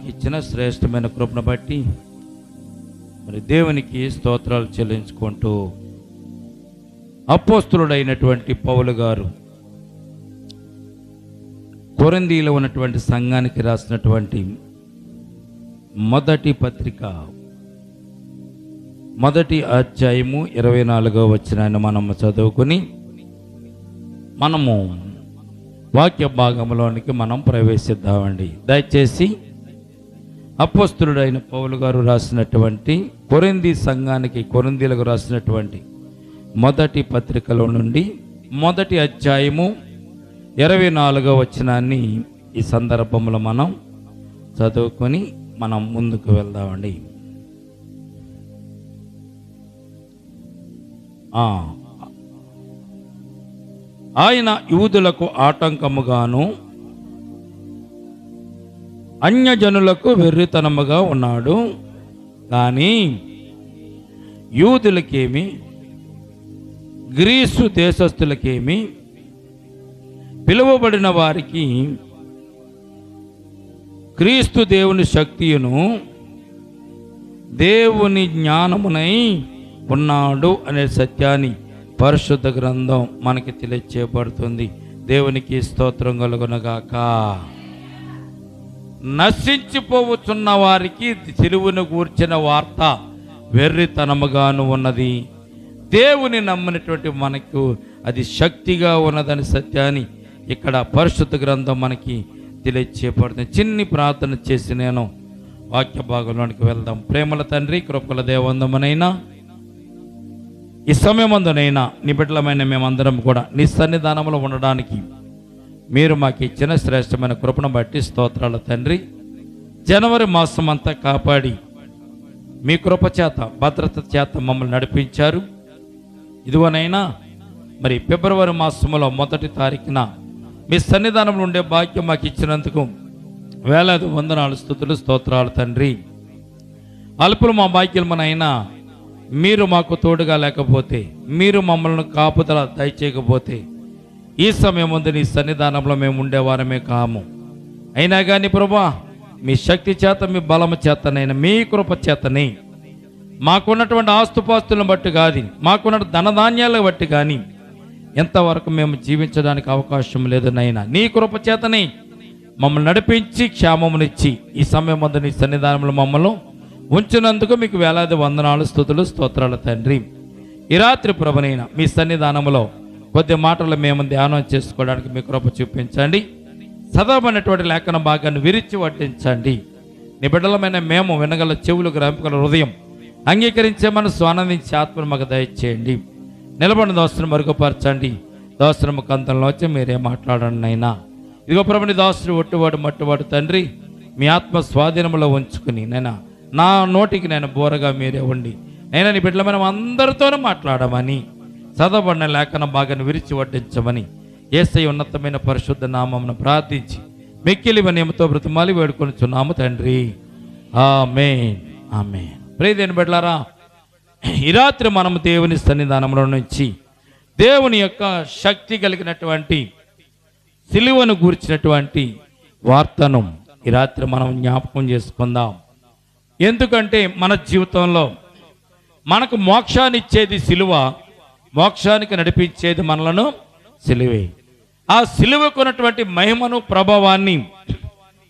మనకి ఇచ్చిన శ్రేష్టమైన కృపను బట్టి మరి దేవునికి స్తోత్రాలు చెల్లించుకుంటూ అపోస్తలుడైనటువంటి పౌలు గారు కొరింథీలో ఉన్నటువంటి సంఘానికి రాసినటువంటి మొదటి పత్రిక మొదటి అధ్యాయము 24వ వచనాన్ని మనము చదువుకుని మనము వాక్య భాగంలోనికి మనం ప్రవేశిద్దామండి. దయచేసి అపోస్తలుడైన పౌలు గారు రాసినటువంటి కొరింథీలకు రాసినటువంటి మొదటి పత్రికలో నుండి మొదటి అధ్యాయము 24వ వచనాన్ని ఈ సందర్భంలో మనం చదువుకొని మనం ముందుకు వెళ్దామండి. ఆయన యూదులకు ఆటంకముగాను అన్యజనులకు వెర్రితనముగా ఉన్నాడు. కానీ యూదులకేమి గ్రీసు దేశస్థులకేమి పిలువబడిన వారికి క్రీస్తు దేవుని శక్తియును దేవుని జ్ఞానమునై ఉన్నాడు అనే సత్యాన్ని పరిశుద్ధ గ్రంథం మనకి తెలియచేయబడుతుంది. దేవునికి స్తోత్రం కలుగునగాక. నశించిపోవచ్చున్న వారికి సిలువను గూర్చిన వార్త వెర్రితనముగాను ఉన్నది, దేవుని నమ్మినటువంటి మనకు అది శక్తిగా ఉన్నదని సత్యాన్ని ఇక్కడ పరిశుద్ధ గ్రంథం మనకి తెలియచేయబడుతుంది. చిన్ని ప్రార్థన చేసి నేను వాక్య భాగంలోనికి వెళ్దాం. ప్రేమల తండ్రి, కృపల దేవందమునైనా ఈ సమయమందునైనా నీ బిడ్డలమైన మేమందరం కూడా నీ సన్నిధానంలో ఉండడానికి మీరు మాకు ఇచ్చిన శ్రేష్టమైన కృపను బట్టి స్తోత్రాలు తండ్రి. జనవరి మాసం అంతా కాపాడి మీ కృప చేత భద్రత చేత మమ్మల్ని నడిపించారు. ఇదిగోనైనా మరి ఫిబ్రవరి మాసంలో 1వ తారీఖున మీ సన్నిధానంలో ఉండే భాగ్యం మాకు ఇచ్చినందుకు వేలాది వందనాలు, స్తుతులు, స్తోత్రాలు తండ్రి. అల్పులు మా భాగ్యమునైనా మీరు మాకు తోడుగా లేకపోతే, మీరు మమ్మల్ని కాపుదల దయచేయకపోతే ఈ సమయం ముందు నీ సన్నిధానంలో మేము ఉండేవారమే కాము. అయినా కానీ ప్రభువా, మీ శక్తి చేత, మీ బలము చేతనైనా, మీ కృప చేతనే మాకున్నటువంటి ఆస్తుపాస్తులను బట్టి కాదు, మాకున్న ధనధాన్యాలను బట్టి కానీ ఎంతవరకు మేము జీవించడానికి అవకాశం లేదు నైనా. నీ కృప చేతనే మమ్మల్ని నడిపించి క్షేమమునిచ్చి ఈ సమయం ముందు నీ సన్నిధానంలో మమ్మల్ని ఉంచినందుకు మీకు వేలాది వందనాలు, స్తుతులు, స్తోత్రాలు తండ్రి. ఈ రాత్రి ప్రభునైనా మీ సన్నిధానంలో కొద్ది మాటలు మేము ధ్యానం చేసుకోవడానికి మీ కృప చూపించండి. చదవబడినటువంటి లేఖన భాగాన్ని విరిచి వడ్డించండి. నీ బిడ్డలమైన మేము వినగల చెవులు, గ్రహింపగల హృదయం, అంగీకరించే మనసు, ఆనందించే ఆత్మను మాకు దయచేయండి. నిలబడిన దోస్తును మరుగుపరచండి. దోస్తును కంతంలో వచ్చి మీరే మాట్లాడండి అయినా. ఇదిగో ప్రభుని దోస్తుడు ఒట్టువాడు మట్టువాడు తండ్రి, మీ ఆత్మ స్వాధీనంలో ఉంచుకుని నైనా నా నోటికి నేను బోరగా మీరే ఉండి నైనా నీ బిడ్డల మనం అందరితోనూ మాట్లాడమని, చదవబడిన లేఖన భాగాన్ని విరిచి వడ్డించమని యేసయ్య ఉన్నతమైన పరిశుద్ధ నామమును ప్రార్థించి మిక్కిలి వినయముతో బ్రతిమాలి వేడుకొనుచున్నాము తండ్రి. ఆమేన్, ఆమేన్. ప్రియమైన బిడ్డలారా, ఈ రాత్రి మనం దేవుని సన్నిధానంలో నుంచి దేవుని యొక్క శక్తి కలిగినటువంటి సిలువను గూర్చినటువంటి వార్తను ఈ రాత్రి మనం జ్ఞాపకం చేసుకుందాం. ఎందుకంటే మన జీవితంలో మనకు మోక్షాన్ని ఇచ్చేది సిలువ, మోక్షానికి నడిపించేది మనలను సిలువే. ఆ సిలువకున్నటువంటి మహిమను, ప్రభావాన్ని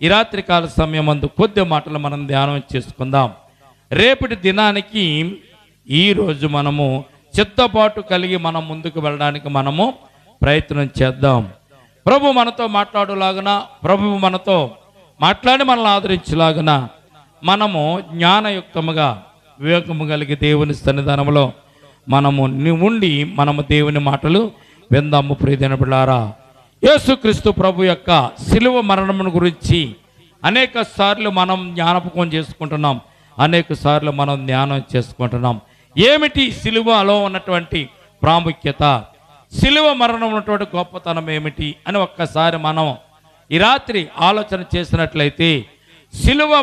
ఈ రాత్రి కాల సమయం అందు కొద్ది మాటలు మనం ధ్యానం చేసుకుందాం. రేపటి దినానికి ఈరోజు మనము చిత్తపాటు కలిగి మనం ముందుకు వెళ్ళడానికి మనము ప్రయత్నం చేద్దాం. ప్రభు మనతో మాట్లాడులాగున, ప్రభు మనతో మాట్లాడి మనల్ని ఆదరించేలాగున మనము జ్ఞానయుక్తముగా, వివేకము కలిగి దేవుని సన్నిధానంలో మనము ఉండి మనము దేవుని మాటలు విందాము. ప్రియమైన బిడ్డలారా, యేసుక్రీస్తు ప్రభు యొక్క సిలువ మరణమును గురించి అనేక సార్లు మనం జ్ఞాపకం చేసుకుంటున్నాం, అనేక సార్లు మనం ధ్యానం చేసుకుంటున్నాం. ఏమిటి సిలువలో ఉన్నటువంటి ప్రాముఖ్యత, సిలువ మరణం ఉన్నటువంటి గొప్పతనం ఏమిటి అని ఒక్కసారి మనం ఈ రాత్రి ఆలోచన చేసినట్లయితే, సిలువ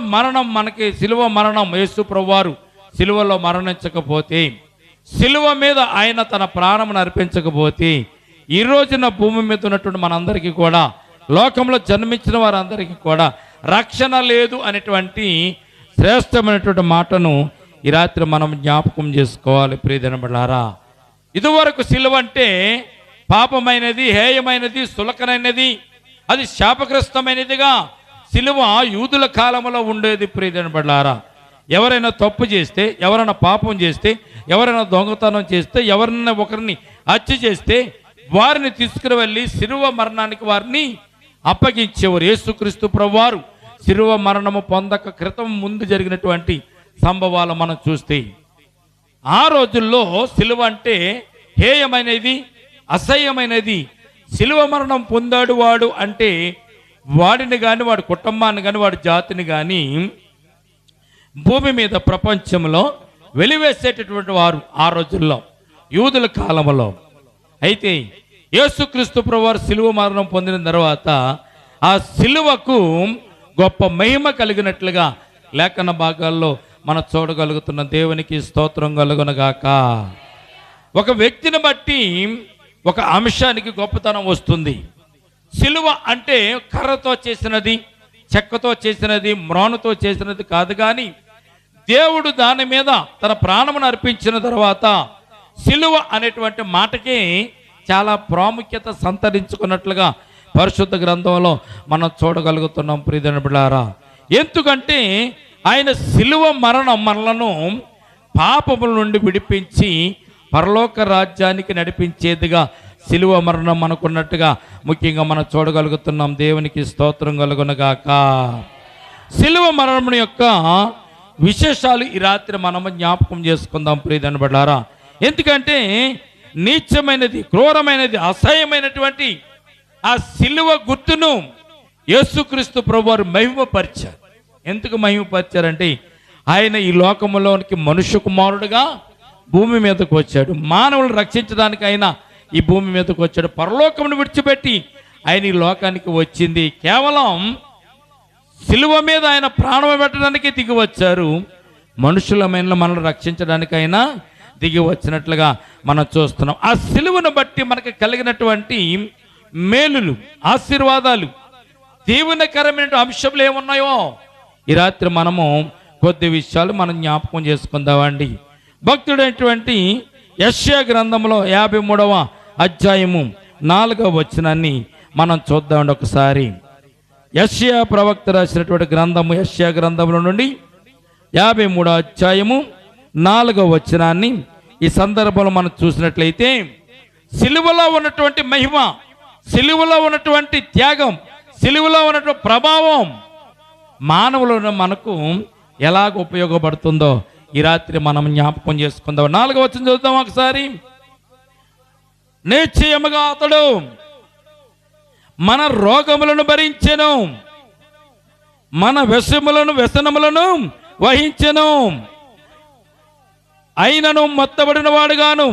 మరణం యేసు ప్రభువారు సిలువలో మరణించకపోతే, సిలువ మీద ఆయన తన ప్రాణమును అర్పించకపోతే, ఈ రోజున భూమి మీద ఉన్నటువంటి మనందరికీ కూడా, లోకంలో జన్మించిన వారందరికీ కూడా రక్షణ లేదు అనేటువంటి శ్రేష్టమైనటువంటి మాటను ఈ రాత్రి మనం జ్ఞాపకం చేసుకోవాలి. ప్రియదినబడారా, ఇదివరకు సిలువ అంటే పాపమైనది, హేయమైనది, సులకనైనది, అది శాపగ్రస్తమైనదిగా సిలువ యూదుల కాలంలో ఉండేది. ప్రియదినబడారా, ఎవరైనా తప్పు చేస్తే, ఎవరైనా పాపం చేస్తే, ఎవరైనా దొంగతనం చేస్తే, ఎవరైనా ఒకరిని హత్య చేస్తే వారిని తీసుకుని వెళ్ళి శిలువ మరణానికి వారిని అప్పగించేవారు. యేసుక్రీస్తు ప్రభువారు శిలువ మరణము పొందక క్రితం ముందు జరిగినటువంటి సంభవాలు మనం చూస్తే, ఆ రోజుల్లో శిలువ అంటే హేయమైనది, అసహ్యమైనది. శిలువ మరణం పొందాడు వాడు అంటే వాడిని కానీ, వాడి కుటుంబాన్ని కానీ, వాడి జాతిని కానీ భూమి మీద ప్రపంచంలో వెలివేసేటటువంటి వారు ఆ రోజుల్లో, యూదుల కాలంలో. అయితే యేసుక్రీస్తు ప్రభువారు శిలువ మరణం పొందిన తర్వాత ఆ శిలువకు గొప్ప మహిమ కలిగినట్లుగా లేఖన భాగాల్లో మనం చూడగలుగుతున్న. దేవునికి స్తోత్రం కలుగునగాక. ఒక వ్యక్తిని బట్టి ఒక అంశానికి గొప్పతనం వస్తుంది. శిలువ అంటే కర్రతో చేసినది, చెక్కతో చేసినది, మ్రానుతో చేసినది కాదు. కానీ దేవుడు దాని మీద తన ప్రాణమును అర్పించిన తర్వాత శిలువ అనేటువంటి మాటకి చాలా ప్రాముఖ్యత సంతరించుకున్నట్లుగా పరిశుద్ధ గ్రంథంలో మనం చూడగలుగుతున్నాం. ప్రియమైన బిడ్డలారా, ఎందుకంటే ఆయన శిలువ మరణం మనలను పాపముల నుండి విడిపించి పరలోక రాజ్యానికి నడిపించేదిగా శిలువ మరణం మనకున్నట్టుగా ముఖ్యంగా మనం చూడగలుగుతున్నాం. దేవునికి స్తోత్రం కలుగునగాక. శిలువ మరణం యొక్క విశేషాలు ఈ రాత్రి మనము జ్ఞాపకం చేసుకుందాం. ప్రియమైన బిడ్డలారా, ఎందుకంటే నీచమైనది, క్రూరమైనది, అసహ్యమైనటువంటి ఆ శిలువ గుర్తును యేసుక్రీస్తు ప్రభువారు మహిమపరిచారు. ఎందుకు మహిమపరిచారంటే ఆయన ఈ లోకంలోనికి మనుష్య కుమారుడుగా భూమి మీదకు వచ్చాడు. మానవులు రక్షించడానికి ఆయన ఈ భూమి మీదకు వచ్చాడు. పరలోకమును విడిచిపెట్టి ఆయన ఈ లోకానికి వచ్చింది కేవలం శిలువ మీద ఆయన ప్రాణం పెట్టడానికి దిగి వచ్చారు. మనుషులమైన మనల్ని రక్షించడానికి ఆయన దిగి వచ్చినట్లుగా మనం చూస్తున్నాం. ఆ శిలువను బట్టి మనకు కలిగినటువంటి మేలులు, ఆశీర్వాదాలు, దీవెనకరమైన అంశములు ఏమున్నాయో ఈ రాత్రి మనము కొద్ది విషయాలు మనం జ్ఞాపకం చేసుకుందామండి. భక్తుడైనటువంటి యెషయా గ్రంథంలో 53వ అధ్యాయము 4వ వచనాన్ని మనం చూద్దామండి ఒకసారి. యెషయా ప్రవక్త రాసినటువంటి గ్రంథము యెషయా గ్రంథంలో నుండి 53వ అధ్యాయము 4వ వచనాన్ని ఈ సందర్భంలో మనం చూసినట్లయితే, సిలువలో ఉన్నటువంటి మహిమ, సిలువలో ఉన్నటువంటి త్యాగం, సిలువలో ఉన్నటువంటి ప్రభావం మానవులను మనకు ఎలాగ ఉపయోగపడుతుందో ఈ రాత్రి మనం జ్ఞాపకం చేసుకుందాం. 4వ వచనం చూద్దాం ఒకసారి. నిశ్చయముగా అతడు మన రోగములను భరించెను, మన వ్యసనములను వహించెను, అయినను మొత్తబడిన వాడుగాను,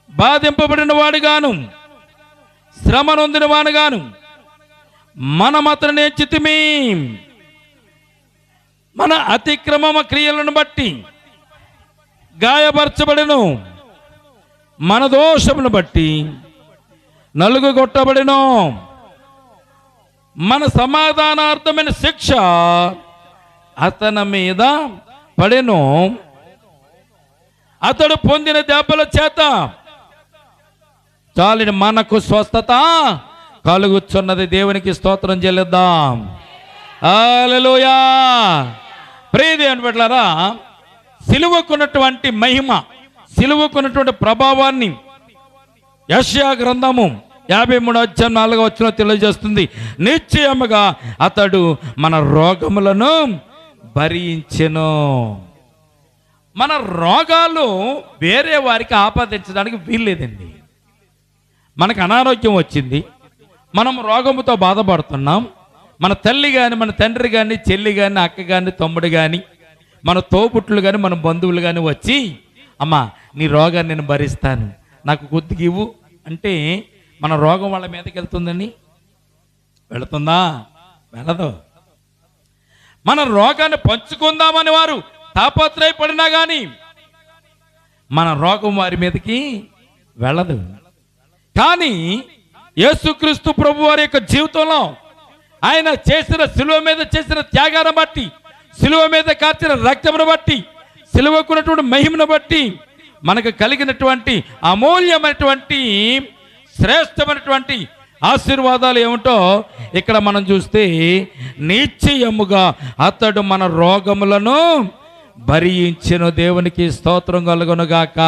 బాధింపబడిన వాడుగాను, శ్రమ నొందిన వాడుగాను మనమతను నేర్చితిమి. మన అతిక్రమ క్రియలను బట్టి గాయపరచబడెను, మన దోషమును బట్టి నలుగుగొట్టబడెను, మన సమాధానార్థమైన శిక్ష అతని మీద పడెను, అతడు పొందిన దెబ్బల చేత చాలిన మనకు స్వస్థత కలుగుచున్నది. దేవునికి స్తోత్రం చెల్లిద్దాం. హల్లెలూయా. ప్రియదేవుని బిడ్డలారా, సిలువకున్నటువంటి మహిమ, సిలువకున్నటువంటి ప్రభావాన్ని యెషయా గ్రంథము 53వ అధ్యాయం 4వ వచనం తెలియజేస్తుంది. నిశ్చయముగా అతడు మన రోగములను భరించెను. మన రోగాలు వేరే వారికి ఆపాదించడానికి వీల్లేదండి. మనకు అనారోగ్యం వచ్చింది, మనం రోగముతో బాధపడుతున్నాం. మన తల్లి కానీ, మన తండ్రి కానీ, చెల్లి కానీ, అక్క కానీ, తమ్ముడు కానీ, మన తోబుట్లు కానీ, మన బంధువులు కానీ వచ్చి, అమ్మా నీ రోగాన్ని నేను భరిస్తాను, నాకు కొద్దిగా ఇవ్వు అంటే మన రోగం వాళ్ళ మీదకి వెళ్తుందని వెళుతుందా? వెళ్ళదు. మన రోగాన్ని పంచుకుందామని వారు తాపత్రయపడినా కానీ మన రోగం వారి మీదకి వెళ్ళదు. కానీ యేసుక్రీస్తు ప్రభు వారి యొక్క జీవితంలో ఆయన చేసిన సిలువ మీద చేసిన త్యాగాన్ని బట్టి, సిలువ మీద కార్చిన రక్తమును బట్టి, సిలువకున్నటువంటి మహిమను బట్టి మనకు కలిగినటువంటి అమూల్యమైనటువంటి శ్రేష్టమైనటువంటి ఆశీర్వాదాలు ఏమిటో ఇక్కడ మనం చూస్తే, నిశ్చయముగా అతడు మన రోగములను భరించెను. దేవునికి స్తోత్రం కలుగునుగాక.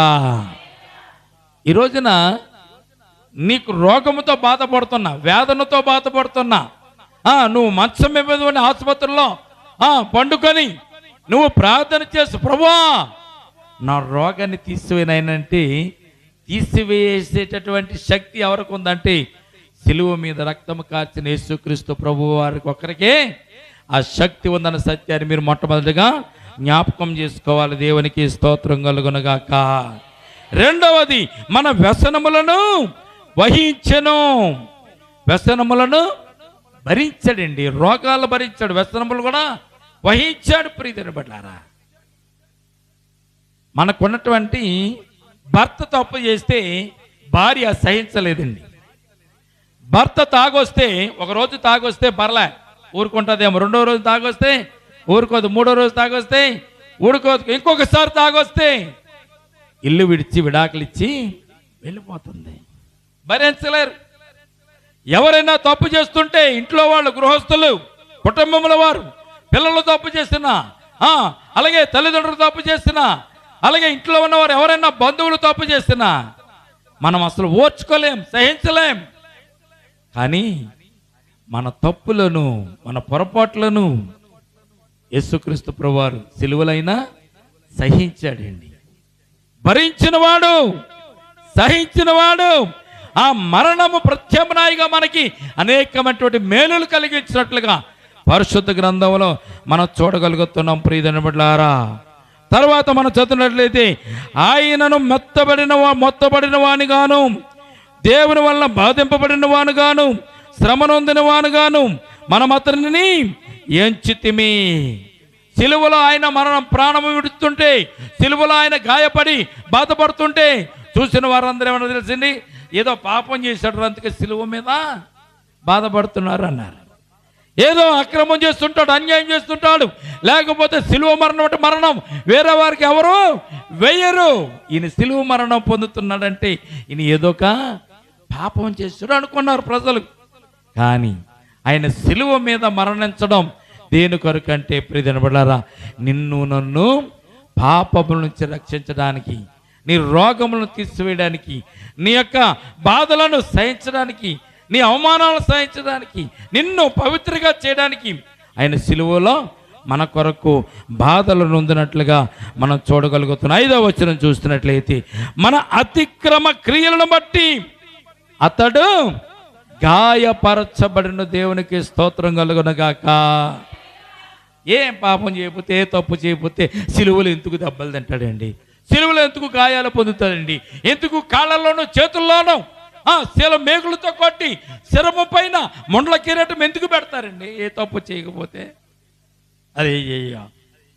ఈ రోజున నీకు రోగముతో బాధపడుతున్నా, వేదనతో బాధపడుతున్నా, నువ్వు మంచం మీద ఆసుపత్రిలో పండుకొని నువ్వు ప్రార్థన చేసి, ప్రభువా నా రోగాన్ని తీసివేయనంటే, తీసివేసేటటువంటి శక్తి ఎవరికి ఉందంటే సిలువ మీద రక్తము కార్చిన యేసుక్రీస్తు ప్రభు వారికి ఒక్కరికే ఆ శక్తి ఉందన్న సత్యాన్ని మీరు మొట్టమొదటిగా జ్ఞాపకం చేసుకోవాలి. దేవునికి స్తోత్రం కలుగునుగాక. రెండవది, మన వ్యసనములను వహించెను. వ్యసనములను భరించాడండి, రోగాలు భరించాడు, వ్యసనములు కూడా వహించాడు. ప్రియమైన బిడ్డలారా, మనకున్నటువంటి భర్త తప్పు చేస్తే భార్య సహించలేదండి. భర్త తాగొస్తే, ఒకరోజు తాగొస్తే పర్లే ఊరుకుంటుందేమో, రెండో రోజు తాగొస్తే ఊరుకోదు, మూడో రోజు తాగొస్తే ఊరుకోదు, ఇంకొకసారి తాగొస్తే ఇల్లు విడిచి విడాకులు ఇచ్చి వెళ్ళిపోతుంది. భరించలేరు. ఎవరైనా తప్పు చేస్తుంటే ఇంట్లో వాళ్ళు, గృహస్థులు, కుటుంబంలో వారు, పిల్లలు తప్పు చేసినా, అలాగే తల్లిదండ్రులు తప్పు చేసినా, అలాగే ఇంట్లో ఉన్నవారు ఎవరైనా బంధువులు తప్పు చేసినా మనం అసలు ఓర్చుకోలేం, సహించలేం. కానీ మన తప్పులను, మన పొరపాట్లను యేసుక్రీస్తు ప్రభువారు సిలువలైనా సహించాడండి. భరించినవాడు, సహించినవాడు, ఆ మరణము ప్రత్యామ్నాయంగా మనకి అనేకమైనటువంటి మేలులు కలిగించినట్లుగా పరిశుద్ధ గ్రంథంలో మనం చూడగలుగుతున్నాం. ప్రియమైన బిడ్డలారా, తర్వాత మనం చదివినట్లయితే, ఆయనను మొత్తబడిన వానిగాను, దేవుని వల్ల బాధింపబడిన వానుగాను, శ్రమ నొందిన వానుగాను మనం అతనిని ఎంచితిమి. సిలువలో ఆయన ప్రాణము విడుస్తుంటే, సిలువలో ఆయన గాయపడి బాధపడుతుంటే చూసిన వారందరూ ఏమన్నా తెలిసింది, ఏదో పాపం చేశాడు అందుకే సిలువ మీద బాధపడుతున్నారు అన్నారు. ఏదో అక్రమం చేస్తుంటాడు, అన్యాయం చేస్తుంటాడు, లేకపోతే సిలువ మరణం అంటే మరణం వేరే వారికి ఎవరు వేయరు, ఈయన సిలువ మరణం పొందుతున్నాడంటే ఈయన ఏదో ఒక పాపం చేస్తాడు అనుకున్నారు ప్రజలు. కానీ ఆయన సిలువ మీద మరణించడం దేని కొరకంటే, ప్రియమైన బిడ్డలారా, నిన్ను నన్ను పాపముల నుంచి రక్షించడానికి, నీ రోగములను తీసివేయడానికి, నీ యొక్క బాధలను సహించడానికి, నీ అవమానాలను సహించడానికి, నిన్ను పవిత్రగా చేయడానికి ఆయన సిలువలో మన కొరకు బాధలు నొందినట్లుగా మనం చూడగలుగుతున్నాం. 5వ వచనం చూస్తున్నట్లయితే, మన అతిక్రమ క్రియలను బట్టి అతడు గాయపరచబడిన. దేవునికి స్తోత్రం కలుగునుగాక. ఏం పాపం చేయకపోతే, ఏ తప్పు చేయకపోతే సిలువలు ఎందుకు దెబ్బలు తింటాడండి? సిలువలు ఎందుకు గాయాలు పొందుతాడండి? ఎందుకు కాళ్ళల్లోనూ చేతుల్లోనూ శిల మేకులతో కొట్టి శిరము పైన మొండల కిరీటం ఎందుకు పెడతారండి? ఏ తప్పు చేయకపోతే. అదే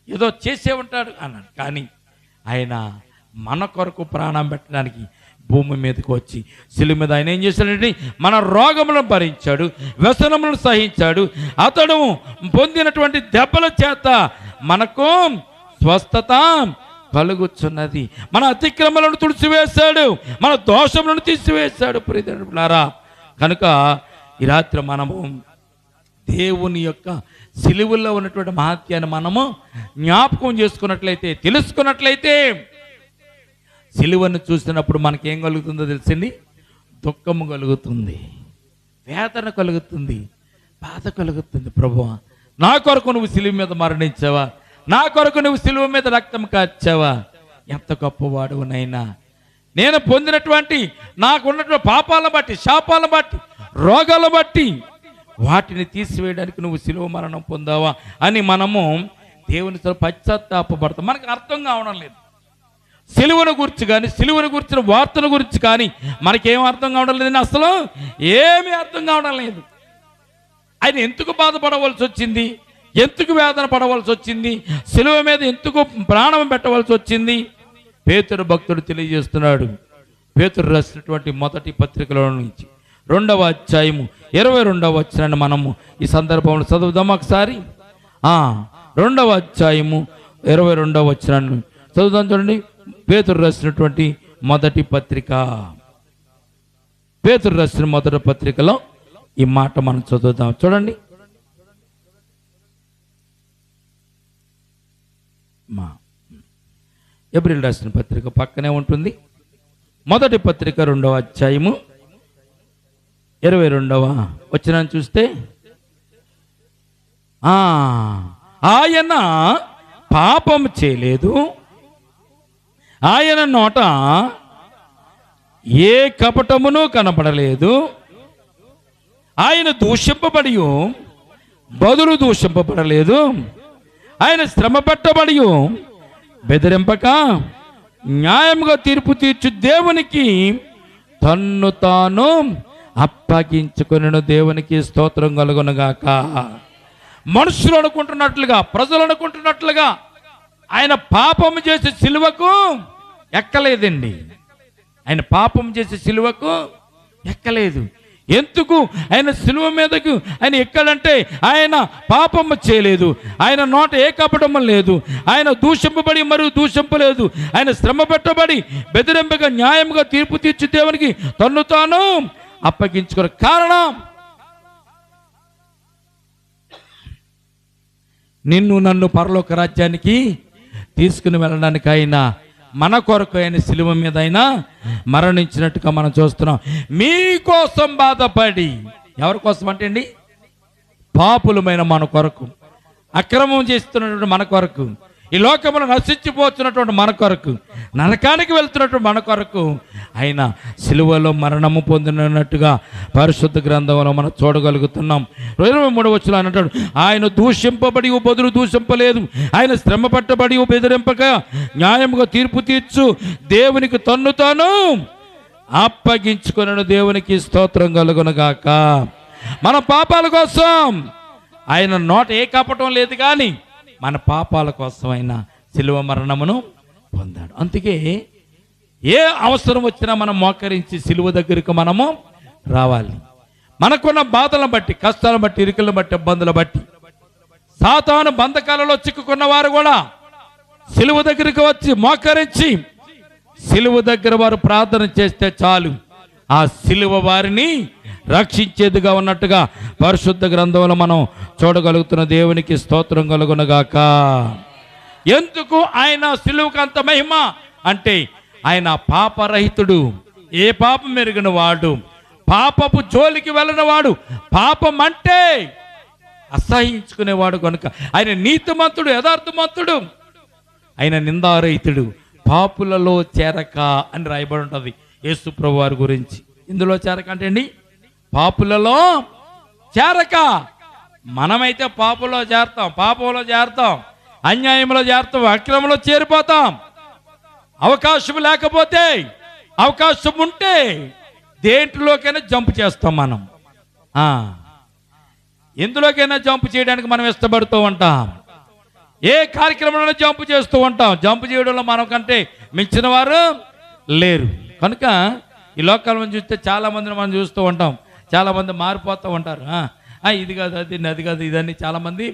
ఏదో చేసే ఉంటాడు అన్నాడు. కానీ ఆయన మన కొరకు ప్రాణం పెట్టడానికి భూమి మీదకి వచ్చి శిలువ మీద ఆయన ఏం చేశాడంటే, మన రోగములను భరించాడు, వ్యసనములను సహించాడు. అతడు పొందినటువంటి దెబ్బల చేత మనకు స్వస్థత కలుగుచున్నది. మన అతిక్రమలను తుడిచివేశాడు, మన దోషములను తీసివేశాడు. ప్రియలారా, కనుక ఈ రాత్రి మనము దేవుని యొక్క సిలువలో ఉన్నటువంటి మహత్యాన్ని మనము జ్ఞాపకం చేసుకున్నట్లయితే, తెలుసుకున్నట్లయితే, సిలువను చూసినప్పుడు మనకేం కలుగుతుందో తెలిసింది? దుఃఖము కలుగుతుంది, వేదన కలుగుతుంది, బాధ కలుగుతుంది. ప్రభువా, నా కొరకు నువ్వు సిలువ మీద మరణించావా? నా కొరకు నువ్వు సిలువ మీద రక్తం కార్చావా? ఎంత గొప్పవాడు నైనా. నేను పొందినటువంటి నాకున్నటువంటి పాపాలను బట్టి, శాపాలను బట్టి, రోగాలను బట్టి వాటిని తీసివేయడానికి నువ్వు సిలువ మరణం పొందావా అని మనము దేవుని పశ్చాత్తాపడతాం. మనకు అర్థం కావడం లేదు. సిలువను గురించి కానీ, సిలువను గురించిన వార్తను గురించి కానీ మనకేం అర్థం కావడం లేదని, అసలు ఏమీ అర్థం కావడం లేదు. ఆయన ఎందుకు బాధపడవలసి వచ్చింది? ఎందుకు వేదన పడవలసి వచ్చింది? సిలువ మీద ఎందుకు ప్రాణం పెట్టవలసి వచ్చింది? పేతురు భక్తుడు తెలియజేస్తున్నాడు. పేతురు రాసినటువంటి మొదటి పత్రికలో నుంచి 2వ అధ్యాయము 22వ వచనాన్ని మనము ఈ సందర్భంలో చదువుదాం ఒకసారి. 2వ అధ్యాయము 22వ వచనాన్ని చదువుదాం. చూడండి, పేతురు రాసినటువంటి మొదటి పత్రిక, పేతురు రాసిన మొదటి పత్రికలో ఈ మాట మనం చదువుదాం. చూడండి, ఏప్రిల్ రాసిన పత్రిక పక్కనే ఉంటుంది. మొదటి పత్రిక 2వ అధ్యాయము 22వ వచనాన్ని చూస్తే, ఆయన పాపం చేయలేదు, ఆయన నోట ఏ కపటమును కనపడలేదు, ఆయన దూషింపబడి బదులు దూషింపబడలేదు, ఆయన శ్రమ పెట్టబడి బెదిరింపక న్యాయముగా తీర్పు తీర్చు దేవునికి తన్ను తాను అప్పగించుకొనెను. దేవునికి స్తోత్రం కలుగునుగాక. మనుషులు అనుకుంటున్నట్లుగా, ప్రజలు అనుకుంటున్నట్లుగా ఆయన పాపం చేసే సిలువకు ఎక్కలేదండి. ఆయన పాపం చేసే సిలువకు ఎక్కలేదు. ఎందుకు ఆయన సిలువ మీదకు ఆయన ఎక్కడంటే ఆయన పాపము చేయలేదు, ఆయన నోట ఏ కపటము లేదు, ఆయన దూషింపబడి మరియు దూషింపలేదు, ఆయన శ్రమ పెట్టబడి బెదిరింపగా న్యాయంగా తీర్పు తీర్చి దేవునికి తన్ను తాను అప్పగించుకున్న కారణం, నిన్ను నన్ను పరలోక రాజ్యానికి తీసుకుని వెళ్ళడానికి ఆయన మన కొరకు ఆయన సిలువ మీద అయినా మరణించినట్టుగా మనం చూస్తున్నాం. మీకోసం బాధపడి, ఎవరి కోసం అంటే అండి, పాపులమైన మన కొరకు, అక్రమం చేస్తున్నటువంటి మన కొరకు, ఈ లోకమును నశించిపోతున్నటువంటి మన కొరకు, నరకానికి వెళ్తున్నటువంటి మన కొరకు ఆయన సిలువలో మరణము పొందినట్టుగా పరిశుద్ధ గ్రంథంలో మనం చూడగలుగుతున్నాం. 23వ వచనం అంటాడు, ఆయన దూషింపబడి బదులు దూషింపలేదు, ఆయన శ్రమ పట్టబడి బెదిరింపక న్యాయముగా తీర్పు తీర్చు దేవునికి తన్ను తాను అప్పగించుకొనెను. దేవునికి స్తోత్రం కలుగునుగాక. మన పాపాల కోసం ఆయన నోట ఏ కపటం లేదు, కానీ మన పాపాల కోసం ఆయన సిలువ మరణమును పొందాడు. అందుకే ఏ అవసరం వచ్చినా మనం మోకరించి సిలువ దగ్గరికి మనము రావాలి. మనకున్న బాధలను బట్టి, కష్టాలను బట్టి, ఇరుకులను బట్టి, ఇబ్బందులను బట్టి, సాతాను బంధకాలలో చిక్కుకున్న వారు కూడా సిలువ దగ్గరికి వచ్చి మోకరించి సిలువ దగ్గర వారు ప్రార్థన చేస్తే చాలు, ఆ సిలువ వారిని రక్షించేదిగా ఉన్నట్టుగా పరిశుద్ధ గ్రంథంలో మనం చూడగలుగుతున్న. దేవునికి స్తోత్రం కలుగునుగాక. ఎందుకు ఆయన సిలువకు అంత మహిమ అంటే, ఆయన పాపరహితుడు, ఏ పాపం ఎరిగిన వాడు, పాపపు జోలికి వెళ్ళిన వాడు, పాపం అంటే అసహించుకునేవాడు కనుక ఆయన నీతిమంతుడు, యథార్థమంతుడు, ఆయన నిందారహితుడు, పాపులలో చేరక అని రాయబడి ఉంటుంది యేసు ప్రభు వారి గురించి. ఇందులో చేరక అంటే అండి, పాపులలో చేరక. మనమైతే పాపులో చేరతాం, పాపంలో చేరతాం, అన్యాయంలో చేరతాం, అక్రమంలో చేరిపోతాం. అవకాశం లేకపోతే, అవకాశం ఉంటే దేంట్లోకైనా జంప్ చేస్తాం మనం. ఎందులోకైనా జంప్ చేయడానికి మనం ఇష్టపడుతూ ఉంటాం. ఏ కార్యక్రమంలో జంప్ చేస్తూ ఉంటాం. జంప్ చేయడంలో మనం కంటే మించిన వారు లేరు. కనుక ఈ లోకాలను చూస్తే చాలామందిని మనం చూస్తూ ఉంటాం. చాలామంది మారిపోతూ ఉంటారు. ఇది కాదు, అది కాదు, ఇదని చాలామంది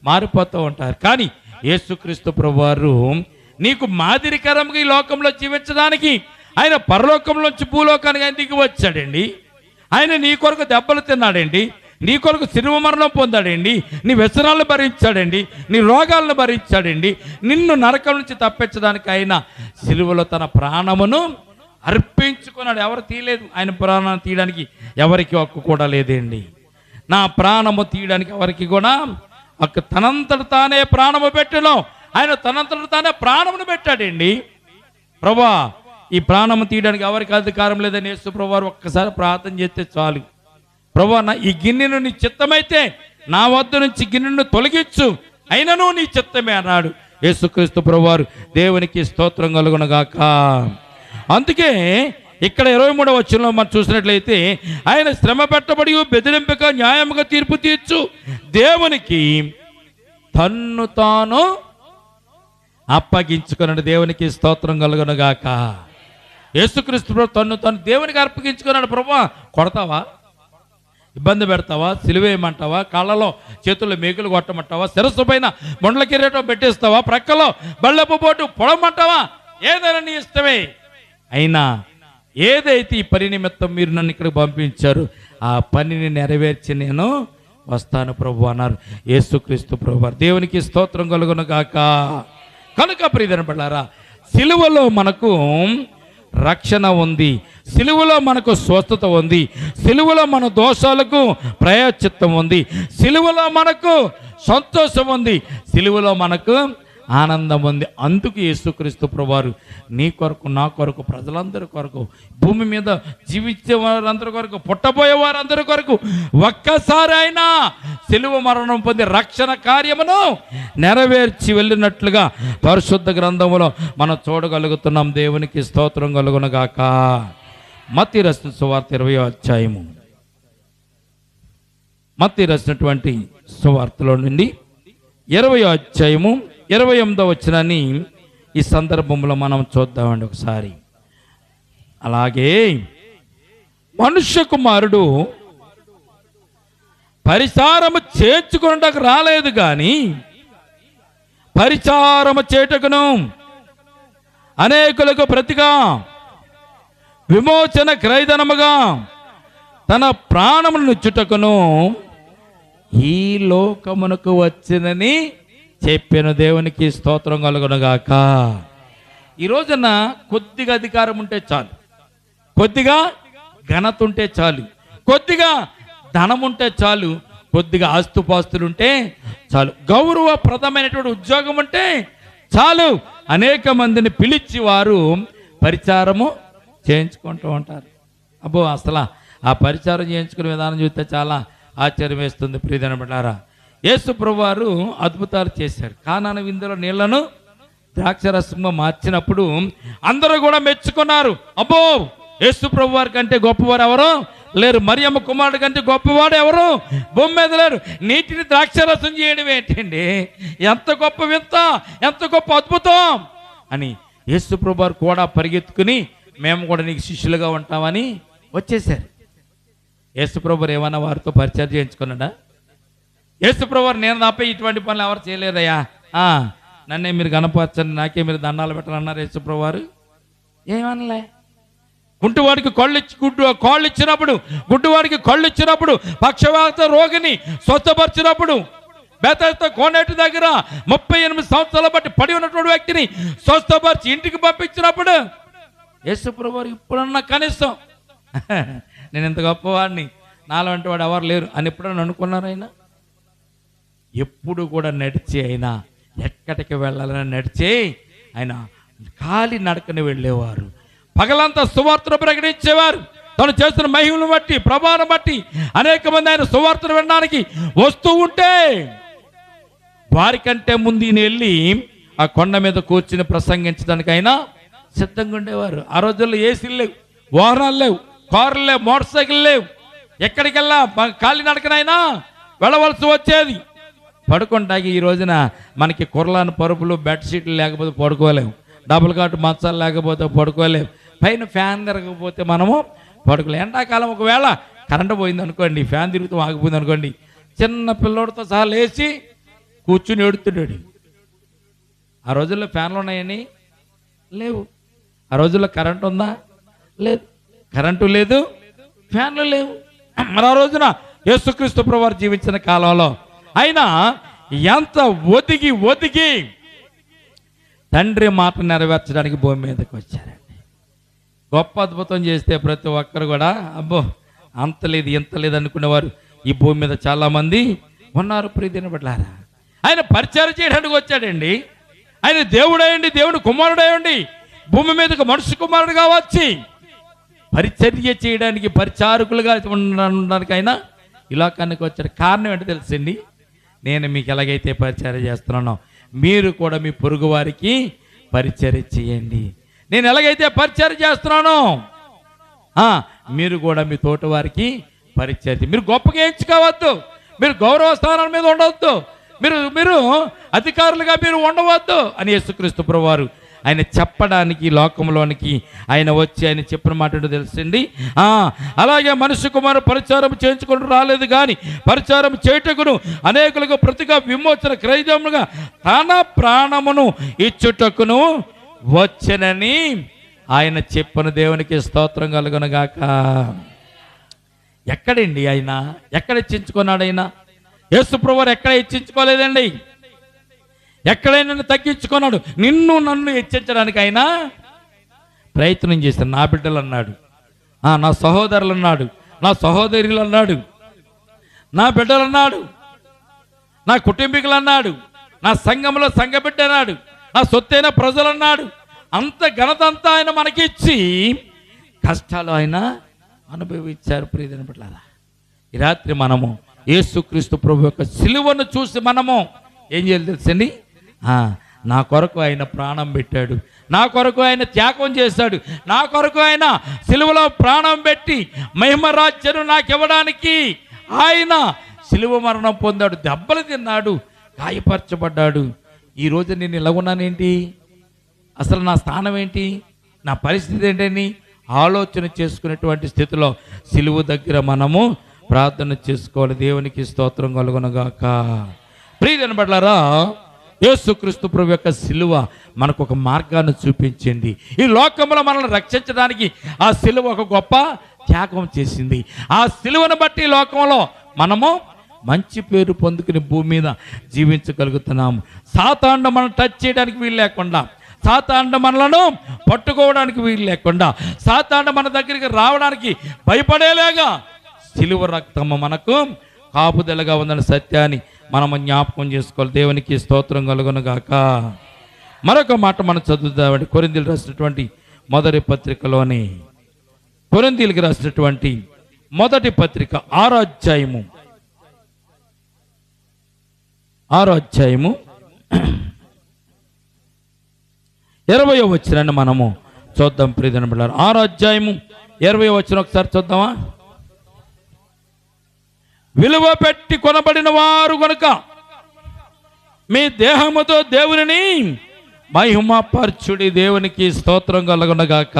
మారిపోతూ ఉంటారు. కానీ యేసుక్రీస్తు ప్రభువారు నీకు మాదిరికరంగా ఈ లోకంలో జీవించడానికి ఆయన పరలోకంలోంచి భూలోకానికి ఆయన దిగి వచ్చాడండి. ఆయన నీ కొరకు దెబ్బలు తిన్నాడండి, నీ కొరకు సిలువ మరణం పొందాడండి, నీ వ్యసనాలను భరించాడండి, నీ రోగాలను భరించాడండి. నిన్ను నరకం నుంచి తప్పించడానికి ఆయన సిలువలో తన ప్రాణమును అర్పించుకున్నాడు. ఎవరు తీయలేదు. ఆయన ప్రాణాన్ని తీయడానికి ఎవరికి హక్కు కూడా లేదండి. నా ప్రాణము తీయడానికి ఎవరికి కూడా హక్కు, తనంతట తానే ప్రాణము పెట్టను. ఆయన తనంతట తానే ప్రాణమును పెట్టాడండి. ప్రభా, ఈ ప్రాణము తీయడానికి ఎవరికి అధికారం లేదని యేసు ప్రభువారు ఒక్కసారి ప్రార్థన చేస్తే చాలు. ప్రభా, ఈ గిన్నెను నీ చిత్తమైతే నా వద్ద నుంచి గిన్నెను తొలగించు, అయినను నీ చిత్తమే అన్నాడు యేసుక్రీస్తు ప్రభువారు. దేవునికి స్తోత్రం కలుగునుగాక. అందుకే ఇక్కడ 23వ వచనంలో మనం చూసినట్లయితే, ఆయన శ్రమ పెట్టబడి బెదిరింపక న్యాయముగా తీర్పు తీర్చు దేవునికి తన్ను తాను అప్పగించుకున్నాడు. దేవునికి స్తోత్రం కలుగునుగాక. యేసుక్రీస్తు తన్ను తాను దేవునికి అర్పగించుకున్నాడు. ప్రభువా, కొడతావా? ఇబ్బంది పెడతావా? సిలువేయమంటావా? కాళ్ళలో చేతుల్లో మేకులు కొట్టమంటావా? శిరస్సు పైన మొండల కిరీటం పెట్టేస్తావా? ప్రక్కలో బళ్ళపు పోటు పొడవమంటావా? ఏదైనా నీ ఇష్టమే. అయినా ఏదైతే ఈ పని నిమిత్తం మీరు నన్ను ఇక్కడికి పంపించారు, ఆ పనిని నెరవేర్చి నేను వస్తాను ప్రభు అన్నారు యేసుక్రీస్తు ప్రభు. దేవునికి స్తోత్రం కలుగును గాక. కనుక ప్రియమైన బిడ్డలారా, సిలువలో మనకు రక్షణ ఉంది, సిలువలో మనకు స్వస్థత ఉంది, సిలువలో మన దోషాలకు ప్రాయశ్చిత్తం ఉంది, సిలువలో మనకు సంతోషం ఉంది, సిలువలో మనకు ఆనందం ఉంది. అందుకు యేసుక్రీస్తు ప్రభువారు నీ కొరకు, నా కొరకు, ప్రజలందరి కొరకు, భూమి మీద జీవించే వారందరి కొరకు, పుట్టబోయే వారందరి కొరకు ఒక్కసారి అయినా సిలువ మరణం పొంది రక్షణ కార్యమును నెరవేర్చి వెళ్ళినట్లుగా పరిశుద్ధ గ్రంథములో మనం చూడగలుగుతున్నాం. దేవునికి స్తోత్రం కలుగునుగాక. మత్తయి రాసిన సువార్త 20వ అధ్యాయము, మత్తయి రాసినటువంటి సువార్తలో నుండి 20వ అధ్యాయము 28వ వచనాన్ని ఈ సందర్భంలో మనం చూద్దామండి ఒకసారి. అలాగే మనుష్య కుమారుడు పరిచారము చేర్చుకున్నటకు రాలేదు కానీ పరిచారము చేయుటకును అనేకులకు ప్రతిగా విమోచన క్రయధనముగా తన ప్రాణమును ఇచ్చుటకును ఈ లోకమునకు వచ్చినని చెప్పాను. దేవునికి స్తోత్రం కలుగునుగాక. ఈ రోజున కొద్దిగా అధికారం ఉంటే చాలు, కొద్దిగా ఘనత ఉంటే చాలు, కొద్దిగా ధనం ఉంటే చాలు, కొద్దిగా ఆస్తుపాస్తులు ఉంటే చాలు, గౌరవప్రదమైనటువంటి ఉద్యోగం ఉంటే చాలు, అనేక మందిని పిలిచి వారు పరిచారము చేయించుకుంటూ ఉంటారు. అబ్బో, అసలు ఆ పరిచారం చేయించుకునే విధానం చూస్తే చాలా ఆశ్చర్యం వేస్తుంది. ప్రియమైన బిడ్డలారా, యేసు ప్రభువారు అద్భుతాలు చేశారు. కానాను విందులో నీళ్లను ద్రాక్షరసంగా మార్చినప్పుడు అందరూ కూడా మెచ్చుకున్నారు. అబ్బో, యేసు ప్రభువారి కంటే గొప్పవారు ఎవరు లేరు, మరియమ్మ కుమారుడు కంటే గొప్పవాడు ఎవరు భూమి మీద లేరు. నీటిని ద్రాక్షరసం చేయడం ఏంటండి, ఎంత గొప్ప వింత, ఎంత గొప్ప అద్భుతం అని యేసు ప్రభువారు కూడా పరిగెత్తుకుని మేము కూడా నీకు శిష్యులుగా ఉంటామని వచ్చేసారు. యేసు ప్రభువారు ఏమన్నా వారితో పరిచయం చేయించుకున్నాడా? యేసు ప్రభువారు నేను నాపై ఇటువంటి పనులు ఎవరు చేయలేదయ్యా, నన్నే మీరు గణపరచండి, నాకే మీరు దండాలు పెట్టాలన్నారు యేసు ప్రభువారు. ఏమనలే. గుడ్డివాడికి కాళ్ళు ఇచ్చినప్పుడు, గుడ్డివాడికి కళ్ళు ఇచ్చినప్పుడు, పక్షవాత రోగిని స్వస్థపరిచినప్పుడు, బెతస్దా కోనేటి దగ్గర 38 సంవత్సరాల బట్టి పడి ఉన్నటువంటి వ్యక్తిని స్వస్థపరిచి ఇంటికి పంపించినప్పుడు యేసు ప్రభువారు ఇప్పుడన్నా కనీసం నేను ఇంత గొప్పవాడిని, నాలాంటి వాడు ఎవరు లేరు అని ఎప్పుడన్నా అనుకున్నారు? ఆయన ఎప్పుడు కూడా నడిచి, అయినా ఎక్కడికి వెళ్ళాలని నడిచి ఆయన ఖాళీ నడకని వెళ్ళేవారు. పగలంతా సువార్తను ప్రకటించేవారు. తను చేస్తున్న మహిమను బట్టి, ప్రభావం బట్టి అనేక మంది ఆయన సువార్తను వినడానికి వస్తూ ఉంటే వారికంటే ముందు ఈయన వెళ్ళి ఆ కొండ మీద కూర్చుని ప్రసంగించడానికి అయినా సిద్ధంగా ఉండేవారు. ఆ రోజుల్లో ఏసీలు లేవు, వాహనాలు లేవు, కార్లు లేవు, మోటార్ సైకిల్ లేవు. ఎక్కడికి వెళ్ళా ఖాళీ నడకనైనా వెళ్ళవలసి వచ్చేది. పడుకుంటాకి ఈ రోజున మనకి కుర్లాని పరుపులు, బెడ్షీట్లు లేకపోతే పడుకోలేము, డబుల్ కాటు మంచాలు లేకపోతే పడుకోలేము, పైన ఫ్యాన్ తిరగకపోతే మనము పడుకోలేము. ఎండాకాలం ఒకవేళ కరెంటు పోయింది అనుకోండి, ఫ్యాన్ తిరుగుతూ ఆగిపోయింది అనుకోండి, చిన్న పిల్లోడితో సహా లేచి కూర్చుని ఏడుతున్నాడు. ఆ రోజుల్లో ఫ్యాన్లు ఉన్నాయని లేవు. ఆ రోజుల్లో కరెంటు ఉందా? లేదు. కరెంటు లేదు, ఫ్యాన్లు లేవు. మరి ఆ రోజున యేసుక్రీస్తు ప్రభువారు జీవించిన కాలంలో ఆయన ఎంత ఒదిగి ఒదిగి తండ్రి మాట నెరవేర్చడానికి భూమి మీదకి వచ్చారండి. గొప్ప అద్భుతం చేస్తే ప్రతి ఒక్కరు కూడా అబ్బో అంత లేదు ఇంత లేదు అనుకునేవారు ఈ భూమి మీద చాలామంది ఉన్నారు. ప్రియమైన బిడ్డలారా, ఆయన పరిచయం చేయడానికి వచ్చాడండి. ఆయన దేవుడేయండి, దేవుడు కుమారుడేయండి, భూమి మీదకి మనుషు కుమారుడుగా వచ్చి పరిచర్య చేయడానికి, పరిచారకులుగా ఉండడానికి ఆయన ఈ లోకానికి వచ్చాడు. కారణం ఏంటో తెలుసండి, నేను మీకు ఎలాగైతే పరిచర్య చేస్తున్నానో మీరు కూడా మీ పొరుగు వారికి పరిచర్య చేయండి. నేను ఎలాగైతే పరిచర్య చేస్తున్నానో మీరు కూడా మీ తోటి వారికి పరిచర్య. మీరు గొప్పగా ఎంచుకోవద్దు, మీరు గౌరవ స్థానాల మీద ఉండవద్దు, మీరు అధికారులుగా మీరు ఉండవద్దు అని యేసుక్రీస్తు ప్రభువారు ఆయన చెప్పడానికి లోకంలోనికి ఆయన వచ్చి ఆయన చెప్పిన మాట ఏంటో తెలుసండి. అలాగే మనుష్య కుమారుడు పరిచారం చేయించుకుని రాలేదు కానీ పరిచారం చేయుటకును అనేకులకు ప్రతిగా విమోచన క్రయముగా తన ప్రాణమును ఇచ్చుటకును వచ్చనని ఆయన చెప్పిన దేవునికి స్తోత్రం కలుగునుగాక. ఎక్కడండి ఆయన? ఎక్కడ హెచ్చించుకున్నాడు ఆయన? యేసు ప్రభువు ఎక్కడ హెచ్చించుకోలేదండి. ఎక్కడైనా తగ్గించుకున్నాడు. నిన్ను నన్ను హెచ్చించడానికి ఆయన ప్రయత్నం చేశాడు. నా బిడ్డలు అన్నాడు, నా సహోదరులు అన్నాడు, నా సహోదరులు అన్నాడు, నా బిడ్డలు అన్నాడు, నా కుటుంబీకులు అన్నాడు, నా సంఘంలో సంఘ బిడ్డ అన్నాడు, నా సొత్తైన ప్రజలు అన్నాడు. అంత ఘనత అంతా ఆయన మనకిచ్చి కష్టాలు ఆయన అనుభవించారు. ప్రియమైన బిడ్డలారా, ఈ రాత్రి మనము యేసుక్రీస్తు ప్రభు యొక్క సిలువను చూసి మనము ఏం చేయాలి తెలుసండి? నా కొరకు ఆయన ప్రాణం పెట్టాడు, నా కొరకు ఆయన త్యాగం చేశాడు, నా కొరకు ఆయన సిలువలో ప్రాణం పెట్టి మహిమ రాజ్యం నాకు ఇవ్వడానికి ఆయన సిలువ మరణం పొందాడు, దెబ్బలు తిన్నాడు, గాయపరచబడ్డాడు. ఈరోజు నేను ఇలా ఉన్నానేంటి? అసలు నా స్థానం ఏంటి? నా పరిస్థితి ఏంటని ఆలోచన చేసుకునేటువంటి స్థితిలో సిలువ దగ్గర మనము ప్రార్థన చేసుకోవాలి. దేవునికి స్తోత్రం కలుగునుగాక. ప్రియమైన బిడ్డలారా, యేసుక్రీస్తు ప్రభు యొక్క సిలువ మనకు ఒక మార్గాన్ని చూపించింది. ఈ లోకంలో మనల్ని రక్షించడానికి ఆ సిలువ ఒక గొప్ప త్యాగం చేసింది. ఆ సిలువను బట్టి లోకంలో మనము మంచి పేరు పొందుకుని భూమి మీద జీవించగలుగుతున్నాము. సాతాను మనం టచ్ చేయడానికి వీలు లేకుండా, సాతాను మనలను పట్టుకోవడానికి వీలు లేకుండా, సాతాను మన దగ్గరికి రావడానికి భయపడేలాగా సిలువ రక్తము మనకు కాపుదలగా ఉందన్న సత్యాన్ని మనము జ్ఞాపకం చేసుకోవాలి. దేవునికి స్తోత్రం కలుగునుగాక. మరొక మాట మనం చదువుతామండి. కొరింథీయులకు రాసినటువంటి మొదటి పత్రికలోని, కొరింథీయులకు రాసినటువంటి మొదటి పత్రిక 6వ అధ్యాయము 20వ వచనాన్ని మనము చూద్దాం. ప్రియమైన బిడ్డలారా, 6వ అధ్యాయము 20వ వచనం ఒకసారి చూద్దామా? విలువ పెట్టి కొనబడిన వారు కనుక మీ దేహముతో దేవుని మహిమపరచుడి. దేవునికి స్తోత్రం కలుగునుగాక.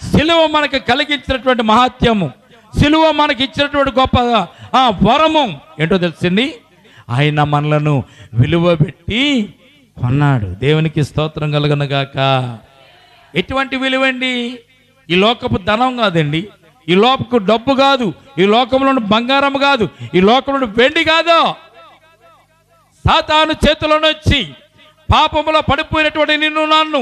సిలువ మనకు కలిగించినటువంటి మహాత్యము, సిలువ మనకి ఇచ్చినటువంటి గొప్ప వరము ఏంటో తెలిసింది? ఆయన మనలను విలువ పెట్టి కొన్నాడు. దేవునికి స్తోత్రం కలుగునుగాక. ఎటువంటి విలువండి? ఈ లోకపు ధనం కాదండి, ఈ లోకపు డబ్బు కాదు, ఈ లోకంలోని బంగారం కాదు, ఈ లోకంలో వెండి కాదు. సాతాను చేతిలోనే వచ్చి పాపములో పడిపోయినటువంటి నిన్ను నన్ను,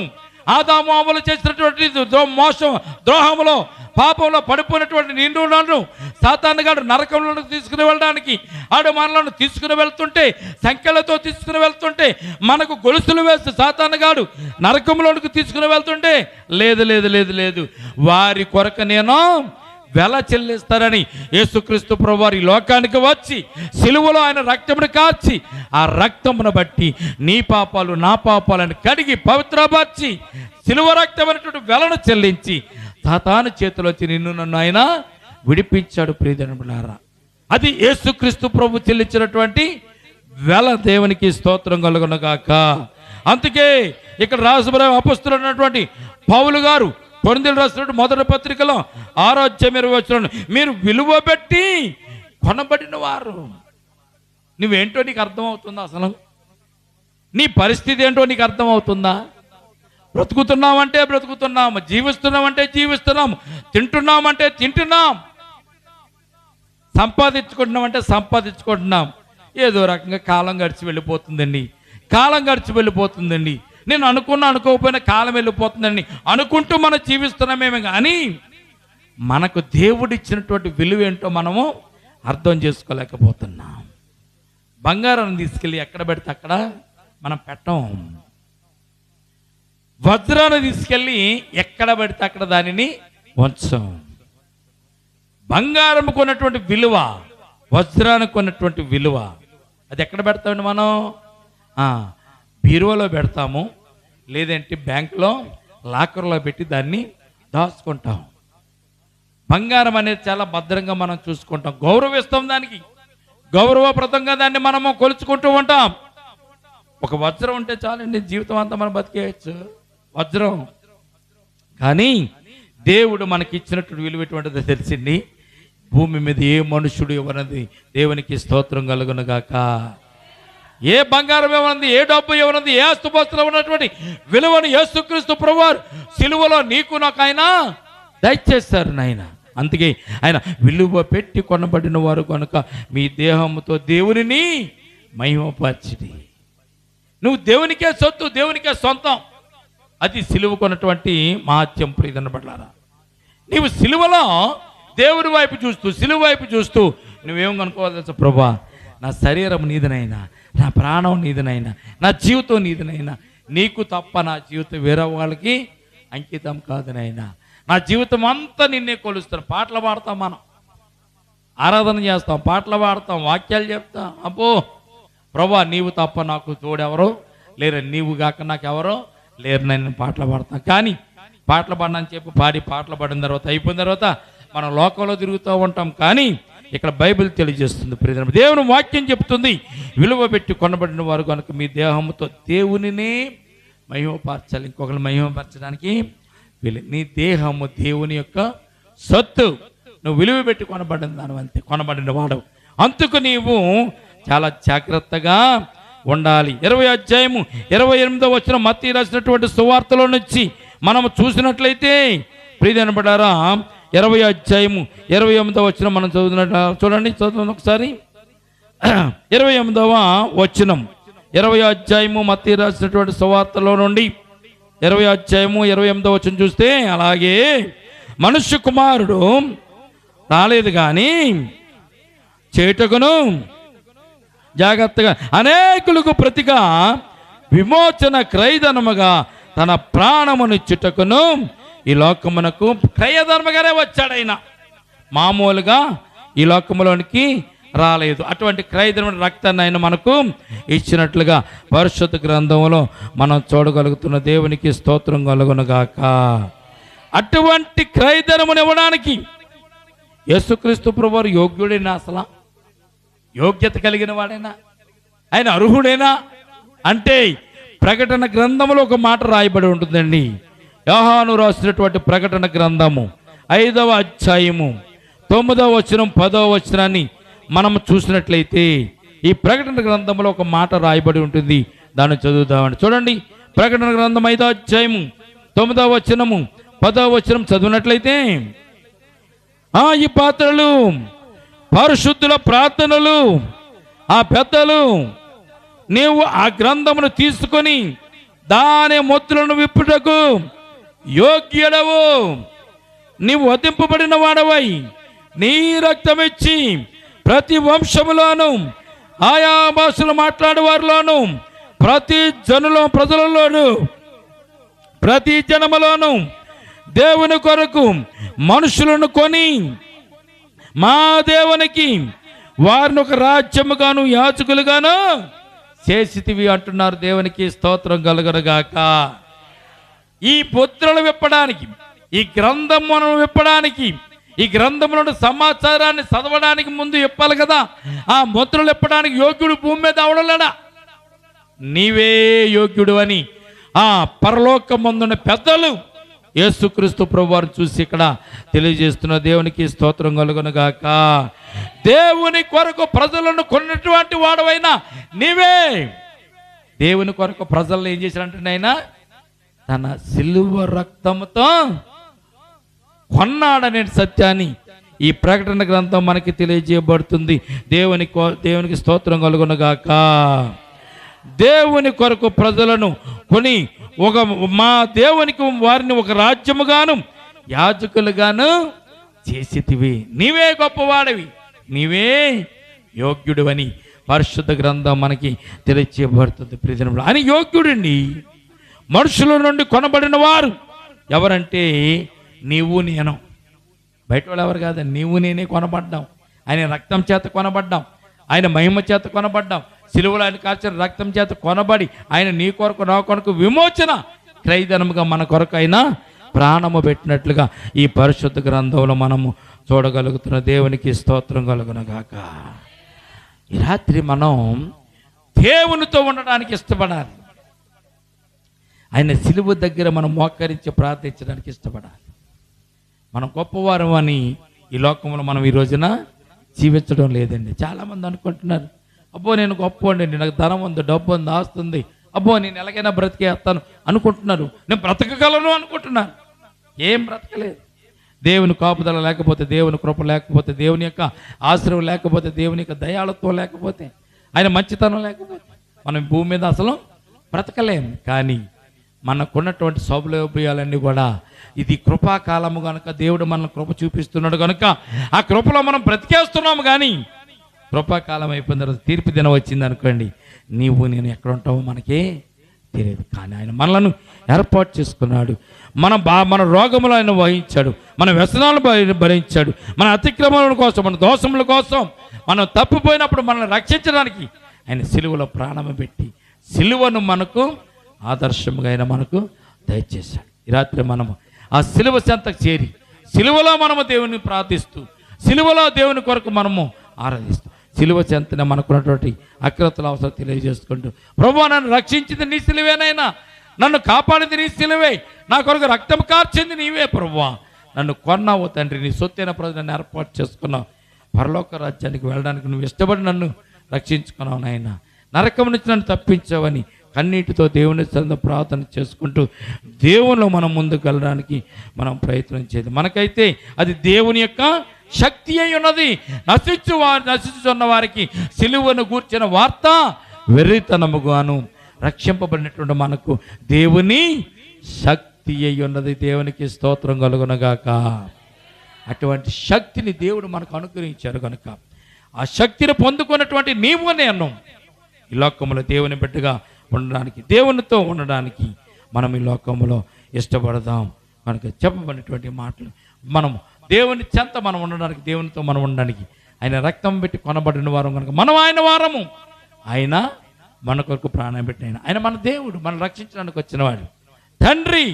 ఆదాము అమలు చేసినటువంటి మోసం ద్రోహములో పాపంలో పడిపోయినటువంటి నిన్ను నన్ను సాతాను గాడు నరకంలో తీసుకుని వెళ్ళడానికి ఆడు మనలను తీసుకుని వెళ్తుంటే, సంఖ్యలతో తీసుకుని వెళ్తుంటే, మనకు గొలుసులు వేసి సాతాను గాడు నరకంలోనికి తీసుకుని వెళ్తుంటే, లేదు లేదు లేదు లేదు, వారి కొరకు నేను వెల చెల్లిస్తారని యేసుక్రీస్తు ప్రభువారు ఈ లోకానికి వచ్చి సిలువలో ఆయన రక్తమును కార్చి ఆ రక్తమును బట్టి నీ పాపాలు నా పాపాలను కడిగి పవిత్రపరిచి సిలువ రక్తమైనటువంటి వెలను చెల్లించి సాతాను చేతిలో వచ్చి నిన్ను నన్ను ఆయన విడిపించాడు. ప్రియజనులారా, అది యేసుక్రీస్తు ప్రభు చెల్లించినటువంటి వెల. దేవునికి స్తోత్రం కలుగునుగాక. అందుకే ఇక్కడ రాజుబ్రహ్మ అపొస్తలుడైనటువంటి పౌలు గారు కొరింథీయులకు రాసినటువంటి మొదటి పత్రికలో 6వ అధ్యాయం 20వ వచనం, మీరు విలువ పెట్టి కొనబడిన వారు. నువ్వేంటో నీకు అర్థమవుతుందా? అసలు నీ పరిస్థితి ఏంటో నీకు అర్థమవుతుందా? బ్రతుకుతున్నామంటే బ్రతుకుతున్నాము, జీవిస్తున్నామంటే జీవిస్తున్నాము, తింటున్నామంటే తింటున్నాం, సంపాదించుకుంటున్నామంటే సంపాదించుకుంటున్నాం. ఏదో రకంగా కాలం గడిచి వెళ్ళిపోతుందండి, కాలం గడిచి వెళ్ళిపోతుందండి. నేను అనుకోకపోయినా కాలం వెళ్ళిపోతుందండి అనుకుంటూ మనం జీవిస్తున్నామేమే కానీ మనకు దేవుడు ఇచ్చినటువంటి విలువ ఏంటో మనము అర్థం చేసుకోలేకపోతున్నాం. బంగారాన్ని తీసుకెళ్ళి ఎక్కడ పెడితే అక్కడ మనం పెట్టం. వజ్రాన్ని తీసుకెళ్ళి ఎక్కడ పెడితే అక్కడ దానిని ఉంచం. బంగారం కొన్నటువంటి విలువ, వజ్రానికి కొన్నటువంటి విలువ అది ఎక్కడ పెడతామండి మనం? బీరువాలో పెడతాము, లేదంటే బ్యాంకులో లాకర్లో పెట్టి దాన్ని దాచుకుంటాం. బంగారం అనేది చాలా భద్రంగా మనం చూసుకుంటాం, గౌరవిస్తాం, దానికి గౌరవప్రదంగా దాన్ని మనము కొలుచుకుంటూ ఉంటాం. ఒక వజ్రం ఉంటే చాలండి, జీవితం అంతా మనం బతికేయచ్చు, వజ్రం. కానీ దేవుడు మనకి ఇచ్చినట్టు విలువ ఎటువంటిదో తెలిసింది. భూమి మీద ఏ మనుషుడు ఇవ్వనది దేవునికి స్తోత్రం కలుగును గాక. ఏ బంగారం ఇవ్వనది, ఏ డబ్బు ఇవ్వనది, ఏ ఆస్తుపాస్తులు ఉన్నటువంటి విలువను యేసుక్రీస్తు ప్రభువారు సిలువలో నీకు నాకు ఆయన దయచేస్తారు నాయన. అందుకే ఆయన విలువ పెట్టి కొనబడిన వారు కనుక మీ దేహంతో దేవునిని మహిమపరచిడి. నువ్వు దేవునికే సొత్తు, దేవునికే సొంతం. అది సిలువ కొన్నటువంటి మహత్యం ప్రియదన పడ్డారా. నీవు సిలువలో దేవుని వైపు చూస్తూ, సిలువ వైపు చూస్తూ నువ్వేం కనుక్కోవాలి తెలుసా? ప్రభా, నా శరీరం నీదినైనా, నా ప్రాణం నీదినైనా, నా జీవితం నీదినైనా, నీకు తప్ప నా జీవితం వేరే వాళ్ళకి అంకితం కాదునైనా. నా జీవితం అంతా నిన్నే కొలుస్తాను. పాటలు పాడతాం, మనం ఆరాధన చేస్తాం, పాటలు పాడతాం, వాక్యాలు చెప్తాం. అబ్బో ప్రభా, నీవు తప్ప నాకు తోడెవరో లేరు, నీవు కాక నాకెవరో లేరు, నేను పాటలు పాడతాను. కానీ పాటలు పాడనని చెప్పి పాటలు పాడిన తర్వాత అయిపోయిన తర్వాత మనం లోకంలో తిరుగుతూ ఉంటాం. కానీ ఇక్కడ బైబిల్ తెలియజేస్తుంది ప్రియమైన, దేవుని వాక్యం చెప్తుంది, విలువ పెట్టి కొనబడిన వారు కనుక మీ దేహంతో దేవునినే మహిమపరచాలి. ఇంకొకరు మహిమపరచడానికి నీ దేహము దేవుని యొక్క సొత్తు. నువ్వు విలువ పెట్టి కొనబడిన దాని అంతే, కొనబడిన వాడు. అందుకు నీవు చాలా జాగ్రత్తగా ఉండాలి. 20వ అధ్యాయము 28వ వచనం మత్తయి రాసినటువంటి సువార్తలో నుంచి మనము చూసినట్లయితే ప్రియమైన బిడ్డలారా, 20వ అధ్యాయము 28వ వచనం మనం చదువుతున్నట్టు చూడండి, చదువుతుంది ఒకసారి. 28వ వచనం, 20వ అధ్యాయము మత్తయి రాసినటువంటి సువార్తలో నుండి 20వ అధ్యాయము 28వ వచనం చూస్తే, అలాగే మనుష్య కుమారుడు రాలేదు కానీ చేటుకును జాగ్రత్తగా అనేకులకు ప్రతిగా విమోచన క్రయధనముగా తన ప్రాణమునిచ్చుటకును ఈ లోకమునకు క్రయధర్మగానే వచ్చాడు. ఆయన మామూలుగా ఈ లోకములోనికి రాలేదు. అటువంటి క్రయధర్మ రక్తాన్ని ఆయన మనకు ఇచ్చినట్లుగా పరిశుద్ధ గ్రంథంలో మనం చూడగలుగుతున్న. దేవునికి స్తోత్రం కలుగునుగాక. అటువంటి క్రయధర్మను ఇవ్వడానికి యేసుక్రీస్తు ప్రభువారు యోగ్యుడైనా, అసలు యోగ్యత కలిగిన వాడైనా, ఆయన అర్హుడైనా అంటే ప్రకటన గ్రంథంలో ఒక మాట రాయబడి ఉంటుందండి. యోహాను రాసినటువంటి ప్రకటన గ్రంథము 5వ అధ్యాయము 9వ వచనం 10వ వచనాన్ని మనం చూసినట్లయితే ఈ ప్రకటన గ్రంథంలో ఒక మాట రాయబడి ఉంటుంది. దాన్ని చదువుదామండి. చూడండి, ప్రకటన గ్రంథం 5వ అధ్యాయము 9వ వచనము 10వ వచనం చదివినట్లయితే, ఈ పాత్రలు పరిశుద్ధుల ప్రార్థనలు, ఆ పెద్దలు, నీవు ఆ గ్రంథమును తీసుకొని దాని ముద్రలను విప్పుటకు యోగ్యుడవు, నీవు వధింపబడిన వాడవై నీ రక్తమిచ్చి ప్రతి వంశములోను, ఆయా భాషలు మాట్లాడేవారిలోను, ప్రతి ప్రజలలోను, ప్రతి జనములోను దేవుని కొరకు మనుషులను కొని మా దేవునికి వారిని ఒక రాజ్యముగాను యాజకులుగాను చేసితివి అంటున్నారు. దేవునికి స్తోత్రం కలుగునుగాక. ఈ ముద్రలు విప్పడానికి, ఈ గ్రంథమును విప్పడానికి, ఈ గ్రంథంలోని సమాచారాన్ని చదవడానికి ముందు చెప్పాలి కదా. ఆ ముద్రలు విప్పడానికి యోగ్యుడు భూమి మీద అవడలేడా? నీవే యోగ్యుడు అని ఆ పరలోకమందున్న పెద్దలు యేసుక్రీస్తు ప్రభువారు చూసి ఇక్కడ తెలియజేస్తున్న. దేవునికి స్తోత్రం కలుగునుగాక. దేవుని కొరకు ప్రజలను కొన్నటువంటి వాడవైనా నీవే. దేవుని కొరకు ప్రజలను ఏం చేశాడంటే ఆయన తన సిలువ రక్తంతో కొన్నాడనే సత్యాన్ని ఈ ప్రకటన గ్రంథం మనకి తెలియజేయబడుతుంది. దేవునికి స్తోత్రం కలుగునుగాక. దేవుని కొరకు ప్రజలను కొని మా దేవునికి వారిని ఒక రాజ్యముగాను యాజకులుగాను చేసితివి. నీవే గొప్పవాడివి, నీవే యోగ్యుడు అని పరిశుద్ధ గ్రంథం మనకి తెలియజేయబడుతుంది. ప్రియజనుడు అని యోగ్యుడండి. మనుషుల నుండి కొనబడిన వారు ఎవరంటే నీవు నేను. బయట వాళ్ళు ఎవరు కాదు, నీవు నేనే కొనబడ్డాం. ఆయన రక్తం చేత కొనబడ్డాం, ఆయన మహిమ చేత కొనబడ్డాం. సిలువలో ఆయన కాల్చిన రక్తం చేత కొనబడి ఆయన నీ కొరకు నా కొరకు విమోచన క్రయధనముగా మన కొరకు అయినా ప్రాణము పెట్టినట్లుగా ఈ పరిశుద్ధ గ్రంథంలో మనము చూడగలుగుతున్న. దేవునికి స్తోత్రం కలుగునుగాక. ఈ రాత్రి మనం దేవునితో ఉండడానికి ఇష్టపడాలి. ఆయన సిలువ దగ్గర మనం మోకరించి ప్రార్థించడానికి ఇష్టపడాలి. మనం గొప్పవారం అని ఈ లోకంలో మనం ఈ రోజున జీవించడం లేదండి. చాలామంది అనుకుంటున్నారు, అబ్బో నేను గొప్పవాడిని, నాకు ధనం ఉంది, డబ్బు ఉంది, ఆస్తుంది, అబ్బో నేను ఎలాగైనా బ్రతికేస్తాను అనుకుంటున్నారు. నేను బ్రతకగలను అనుకుంటున్నాను. ఏం బ్రతకలేదు. దేవుని కాపుదల లేకపోతే, దేవుని కృప లేకపోతే, దేవుని యొక్క ఆశ్రయం లేకపోతే, దేవుని యొక్క దయాళత్వం లేకపోతే, ఆయన మంచితనం లేకపోతే మనం భూమి మీద అసలు బ్రతకలేము. కానీ మనకున్నటువంటి సౌలభ్యాలన్నీ కూడా ఇది కృపాకాలము కనుక, దేవుడు మనల్ని కృప చూపిస్తున్నాడు కనుక ఆ కృపలో మనం బ్రతికేస్తున్నాము. కానీ కృపాకాలం అయిపోయిన తర్వాత తీర్పు దినం వచ్చింది అనుకోండి, నీవు నేను ఎక్కడ ఉంటావో మనకే తెలియదు. కానీ ఆయన మనలను ఏర్పాటు చేసుకున్నాడు. మన రోగములు ఆయన వహించాడు, మన వ్యసనాలు భరించాడు, మన అతిక్రమణ కోసం, మన దోషముల కోసం, మనం తప్పిపోయినప్పుడు మనల్ని రక్షించడానికి ఆయన సిలువలో ప్రాణం పెట్టి సిలువను మనకు ఆదర్శముగా ఆయన మనకు దయచేశాడు. ఈ రాత్రి మనము ఆ సిలువ చెంతకు చేరి సిలువలో మనము దేవుని ప్రార్థిస్తూ, సిలువలో దేవుని కొరకు మనము ఆరాధిస్తూ, సిలువ చెంతన మనకున్నటువంటి అక్రతల అవసరం తెలియజేసుకుంటూ, ప్రభువా నన్ను రక్షించింది నీ సిలువేనైనా, నన్ను కాపాడింది నీ సిలువే, నా కొరకు రక్తం కార్చింది నీవే ప్రభువా, నన్ను కొన్నావు తండ్రి, నీ సొత్తైన ప్రజలు నన్ను ఏర్పాటు చేసుకున్నావు, పరలోక రాజ్యానికి వెళ్ళడానికి నువ్వు ఇష్టపడి నన్ను రక్షించుకున్నావు నాయన, నరకం నుంచి నన్ను తప్పించావని కన్నీటితో దేవుని సన్నిధిలో ప్రార్థన చేసుకుంటూ దేవునిలో మనం ముందుకు వెళ్ళడానికి మనం ప్రయత్నం చేయాలి. మనకైతే అది దేవుని యొక్క శక్తి అయి ఉన్నది. నశించుతున్న వారికి సిలువను గూర్చిన వార్త వెర్రితనముగాను, రక్షింపబడినటువంటి మనకు దేవుని శక్తి అయి ఉన్నది. దేవునికి స్తోత్రం కలుగునగాక. అటువంటి శక్తిని దేవుడు మనకు అనుగ్రహించారు కనుక ఆ శక్తిని పొందుకున్నటువంటి నీవు నేను ఈ లోకంలో దేవుని బిడ్డగా ఉండడానికి, దేవునితో ఉండడానికి మనం ఈ లోకంలో ఇష్టపడదాం కనుక చెప్పబడినటువంటి మాటలు మనం దేవుని చెంత మనం ఉండడానికి, దేవునితో మనం ఉండడానికి ఆయన రక్తం పెట్టి కొనబడిన వారం కనుక మనం ఆయన వారము. ఆయన మన కొరకు ప్రాణం పెట్టిన ఆయన మన దేవుడు, మనం రక్షించడానికి వచ్చినవాడు. తండ్రి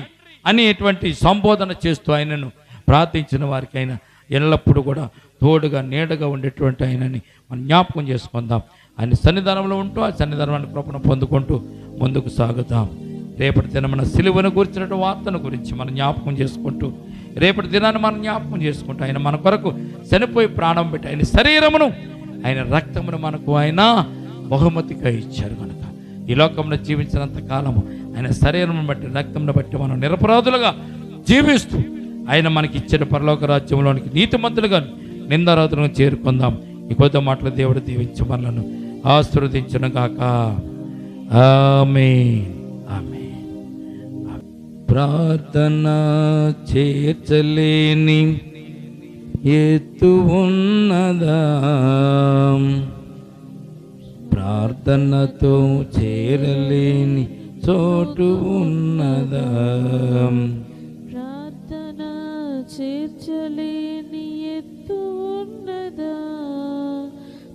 అనేటువంటి సంబోధన చేస్తూ ఆయనను ప్రార్థించిన వారికి ఆయన ఎల్లప్పుడూ కూడా తోడుగా నీడగా ఉండేటువంటి ఆయనని మనం జ్ఞాపకం చేసుకుందాం. ఆయన సన్నిధానంలో ఉంటూ ఆ సన్నిధానాన్ని కృపను పొందుకుంటూ ముందుకు సాగుతాం. రేపటి దినమున సిలువను గురించిన వార్తను గురించి మనం జ్ఞాపకం చేసుకుంటూ, రేపటి దినాన్ని మనం జ్ఞాపకం చేసుకుంటూ ఆయన మన కొరకు చనిపోయి ప్రాణం పెట్టి ఆయన శరీరమును, ఆయన రక్తమును మనకు ఆయన బహుమతిగా ఇచ్చారు కనుక ఈ లోకంలో జీవించినంత కాలము ఆయన శరీరమును బట్టి, రక్తమును బట్టి మనం నిరపరాధులుగా జీవిస్తూ ఆయన మనకి ఇచ్చిన పరలోక రాజ్యంలోనికి నీతిమంతులుగా, నిందారాధులను చేరుకుందాం. ఈ కొద్ది మాటలు దేవుడు దీవించి మనలను ఆశీర్వదించును గాక. ఆమేన్. ఆమేన్. ప్రార్థన చేర్చలేని ఎత్తు ఉన్నదా, ప్రార్థనతో చేరలేని చోటు ఉన్నదా, ప్రార్థన చేర్చలేని ఎత్తు ఉన్నదా,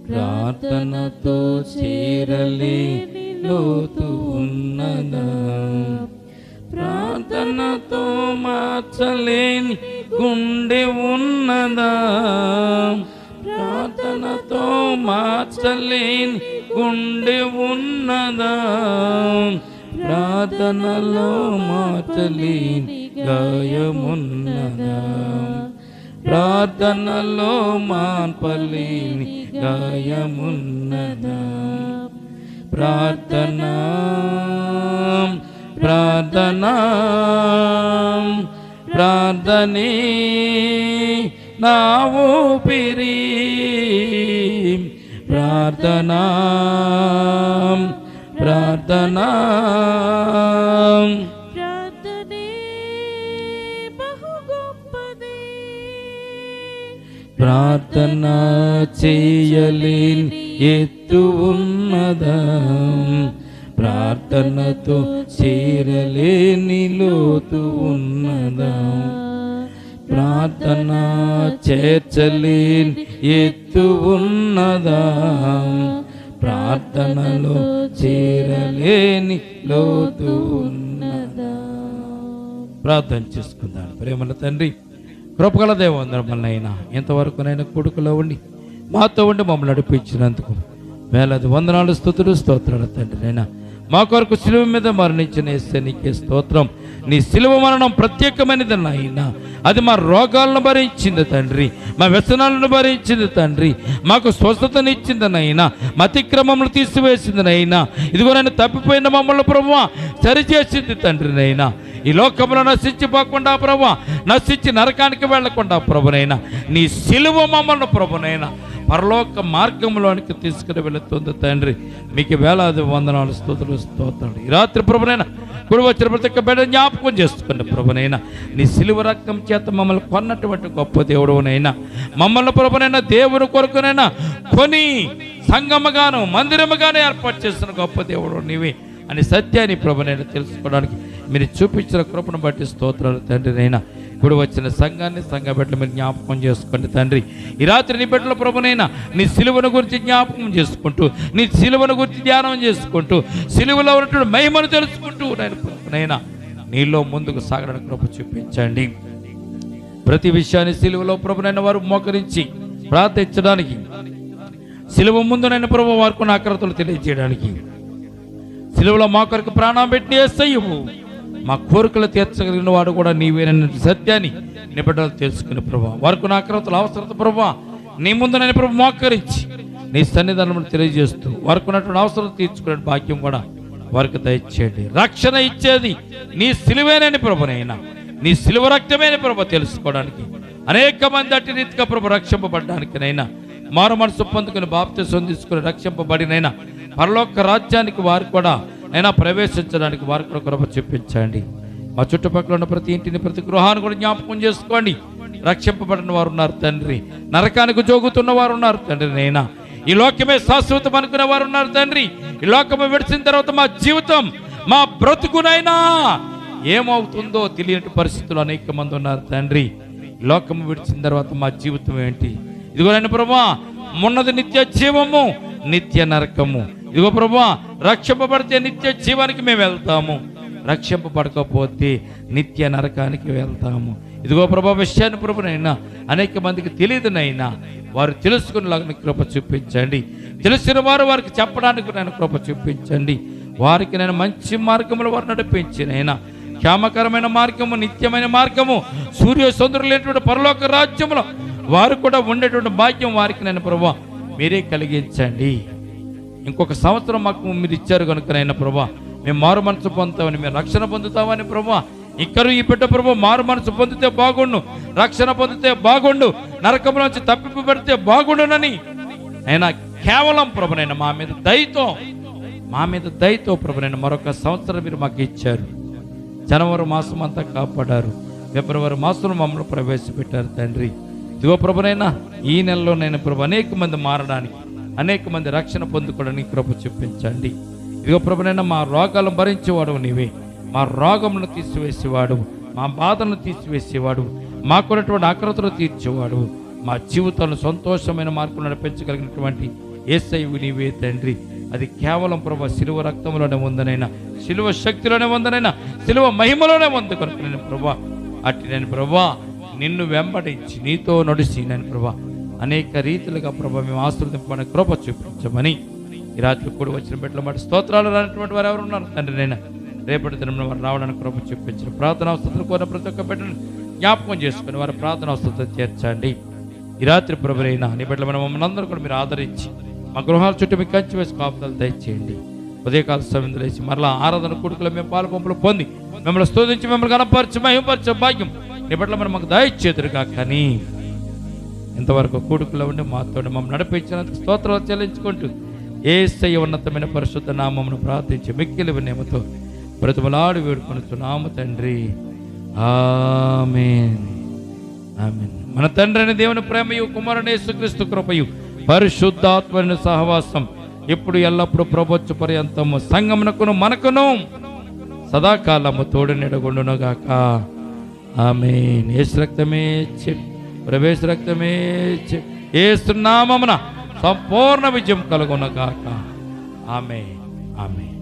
ప్రార్థనతో చేరలేని లోతు ఉన్నదా, ప్రార్థనతో మార్చలేని గుండె ఉన్నదా, ప్రార్థనతో మార్చలేని గుండె ఉన్నదా, ప్రార్థనలో మార్చలేని గాయమున్నదా, ప్రార్థనలో మాన్పలేని గాయమున్నదా, ప్రార్థన ప్రార్థన ప్రార్థనే నా ఊపిరి, ప్రార్థన ప్రార్థన ప్రార్థనే బహు గొప్పది, ప్రార్థన చేయలేని ఎత్తు ఉన్నదా, ప్రార్థనతో చేరలేని లోతు ఉన్నదా, ప్రార్థన చేర్చలేని ఎత్తు ఉన్నదా, ప్రార్థనలో చేరలేని లోతు ఉన్నదా. ప్రార్థన చేసుకుందాం. ప్రేమల తండ్రి, కృపగల దేవందరమల్లైనా ఇంతవరకు నైనా కొడుకులో ఉండి మాతో ఉండి మమ్మల్ని నడిపించినందుకు వేలాది వందనాలు, స్తుతులు, స్తోత్రాలు తండ్రి. నైనా మా కొరకు సిలువ మీద మరణించిన యేసయ్య నీకే స్తోత్రం. నీ సిలువ మరణం ప్రత్యేకమైనది నాయన. అది మా రోగాలను భరించింది తండ్రి, మా వ్యసనాలను భరించింది తండ్రి, మాకు స్వస్థతనిచ్చింది నాయన, మా అతిక్రమములు తీసివేసింది నాయన. ఇదిగో నన్ను తప్పిపోయిన మమ్మల్ని ప్రభువా సరిచేసింది తండ్రి. నైనా ఈ లోకంలో నశించిపోకుండా ప్రభువా, నశించి నరకానికి వెళ్లకుండా ప్రభునైనా నీ సిలువ మమ్మల్ని ప్రభునైనా పరలోక మార్గంలోనికి తీసుకుని వెళుతుంది తండ్రి. మీకు వేలాది వందనాలు, స్తుతులు, స్తోత్రాలు. ఈ రాత్రి ప్రభునైనా కూడా వచ్చిన ప్రతి ఒక్క బిడ్డ జ్ఞాపకం చేసుకోండి ప్రభునైనా. నీ సిలువ రక్తం చేత మమ్మల్ని కొన్నటువంటి గొప్ప దేవుడునైనా, మమ్మల్ని ప్రభునైనా దేవుని కొరకునైనా కొని సంగమగాను మందిరముగాను ఏర్పాటు చేసిన గొప్ప దేవుడు నీవే అని సత్యాన్ని ప్రభునైనా తెలుసుకోవడానికి మీరు చూపించిన కృపను బట్టి స్తోత్రాలు తండ్రి. నైనా ఇప్పుడు వచ్చిన సంఘాన్ని, సంఘ బిడ్డలు మీరు జ్ఞాపకం చేసుకోండి తండ్రి. ఈ రాత్రి నీ బిడ్డల ప్రభునైనా నీ సిలువను గురించి జ్ఞాపకం చేసుకుంటూ, నీ సిలువను గురించి ధ్యానం చేసుకుంటూ, సిలువలో ఉన్నటువంటి మహిమను తెలుసుకుంటూ నేను ప్రభునైనా నీలో ముందుకు సాగడానికి కృప చూపించండి. ప్రతి విషయాన్ని సిలువలో ప్రభునైనా వారు మోకరించి ప్రార్థించడానికి, సిలువ ముందు నేను ప్రభు వారికి ఆకృతులు తెలియజేయడానికి, సిలువలో మా కొరకు ప్రాణం పెట్టి యేసయ్యవు మా కోరికలు తీర్చగలిగిన వాడు కూడా నీవేనన్న సత్యాన్ని నీ బిడ్డలు తెలుసుకుని ప్రభా వారికి ఆకృతుల అవసరత ప్రభా నీ ముందు నేను ప్రభు మోకరించి నీ సన్నిధానం తెలియజేస్తూ వారికి ఉన్నటువంటి అవసరం తీర్చుకునే భాగ్యం కూడా వారికి దయచేయండి. రక్షణ ఇచ్చేది నీ సిలువేనని ప్రభునైనా, నీ సిలువ రక్తమేని ప్రభు తెలుసుకోవడానికి అనేక మంది అట్టి రీతిగా ప్రభు రక్షింపబడ్డానికినైనా, మారు మనసు పొందుకుని బాప్తిసం తీసుకుని రక్షింపబడినైనా పరలోక రాజ్యానికి వారు కూడా అయినా ప్రవేశించడానికి వారు కూడా కృప చూపించండి. మా చుట్టుపక్కల ఉన్న ప్రతి ఇంటిని, ప్రతి గృహాన్ని కూడా జ్ఞాపకం చేసుకోండి. రక్షింపబడిన వారు ఉన్నారు తండ్రి, నరకానికి జోగుతున్న వారు ఉన్నారు తండ్రి. నైనా ఈ లోకమే శాశ్వతం అనుకునే వారు ఉన్నారు తండ్రి. ఈ లోకము విడిచిన తర్వాత మా జీవితం, మా బ్రతుకునైనా ఏమవుతుందో తెలియని పరిస్థితులు అనేక మంది ఉన్నారు తండ్రి. లోకము విడిచిన తర్వాత మా జీవితం ఏంటి? ఇదిగో నేను ప్రభా ఉన్నది నిత్య జీవము, నిత్య నరకము. ఇదిగో ప్రభా రక్షింపబడితే నిత్య జీవానికి మేము వెళ్తాము, రక్షింపబడకపోతే నిత్య నరకానికి వెళ్తాము. ఇదిగో ప్రభా విషయాన్ని ప్రభునైనా అనేక మందికి తెలియదునైనా వారు తెలుసుకునేలాగా కృప చూపించండి. తెలిసిన వారు వారికి చెప్పడానికి నేను కృప చూపించండి. వారికి నేను మంచి మార్గములు వారు నడిపించినైనా క్షేమకరమైన మార్గము, నిత్యమైన మార్గము, సూర్య చంద్రులు లేనటువంటి పరలోక రాజ్యములో వారు కూడా ఉండేటువంటి భాగ్యం వారికి నేను ప్రభా మీరే కలిగించండి. ఇంకొక సంవత్సరం మాకు మీరు ఇచ్చారు కనుకనైనా ప్రభా మేము మారు మనసు పొందుతామని, మేము రక్షణ పొందుతామని ప్రభా ఇక్కడ ఈ బిడ్డ ప్రభు మారు మనసు పొందితే బాగుండు, రక్షణ పొందితే బాగుండు, నరకం నుంచి తప్పింపబడితే బాగుండునని అయినా కేవలం ప్రభునైనా మా మీద దయతో ప్రభునైనా మరొక సంవత్సరం మీరు మాకు ఇచ్చారు. జనవరి మాసం అంతా కాపాడారు, ఫిబ్రవరి మాసంలో మమ్మల్ని ప్రవేశపెట్టారు తండ్రి. ఇదిగో ప్రభునైనా ఈ నెలలో నేను ప్రభు అనేక మంది మారడానికి, అనేక మంది రక్షణ పొందుకోవడానికి కృప చూపించండి. ఇదిగో ప్రభునైనా మా రోగాలను భరించేవాడు నీవే, మా రోగములను తీసివేసేవాడు, మా బాధలను తీసివేసేవాడు, మాకున్నటువంటి ఆకృతులు తీర్చేవాడు, మా జీవితాలను సంతోషమైన మార్పులు నడిపించగలిగినటువంటి యేసయ్యవు నీవే తండ్రి. అది కేవలం ప్రభు సిలువ రక్తంలోనే ఉందనైనా, సిలువ శక్తిలోనే ఉందనైనా, సిలువ మహిమలోనే ఉంది కనుక నేను ప్రభా అట్టి నేను ప్రభా నిన్ను వెంబడించి నీతో నడిచి నేను ప్రభా అనేక రీతిలుగా ప్రభా మేము ఆశీర్వదింపబడే కృప చూపించమని ఈ రాత్రి కూడా వచ్చిన బిడ్డల మాట స్తోత్రాలు రానటువంటి వారు ఎవరు ఉన్నారు తండ్రి. నేను రేపటి దినం వారు రావడానికి కృప చూపించిన ప్రార్థన అవసరం కోరిన ప్రతి ఒక్క బిడ్డను జ్ఞాపకం చేసుకుని వారి ప్రార్థన అవసరం చేర్చండి. ఈ రాత్రి ప్రభువైనా నీ బిడ్డల మమ్మల్ని అందరూ కూడా మీరు ఆదరించి మా గృహాల చుట్టూ మీకు కంచి వేసి కాపుదలు దయచేయండి. ఉదయకాల సమయంలో లేచి మరలా ఆరాధన కూడుకులో మేము పాలు పంపులు పొంది మిమ్మల్ని స్తుతించి మిమ్మల్ని కనపరిచి మహిమపరిచే భాగ్యం నీ బిడ్డల మాకు దయచేదురుగా. కానీ ఇంతవరకు కూడుకులో ఉండి మాతో మమ్మల్ని నడిపించినందుకు స్తోత్రాలు చెల్లించుకుంటూ యేసయ్య ఉన్నతమైన పరిశుద్ధ నామమును ప్రార్థించి మిక్కిలి వినయముతో బ్రతిమలాడి వేడుకొనుచున్నాము తండ్రి. ఆమేన్ ఆమేన్. మన తండ్రి అయిన దేవుని ప్రేమయు కుమారుని యేసుక్రీస్తు కృపయు పరిశుద్ధాత్మని సహవాసం ఇప్పుడు ఎల్లప్పుడు ప్రభుత్వ పర్యంతము సంగమునకును మనకును సదాకాలము తోడు నిడగొండునుగాక. ఆమేన్. యేసు రక్తమే ప్రవేశ రక్తమే యేసు నామమున సంపూర్ణ విజయం కలుగునుగాక. ఆమేన్ ఆమేన్.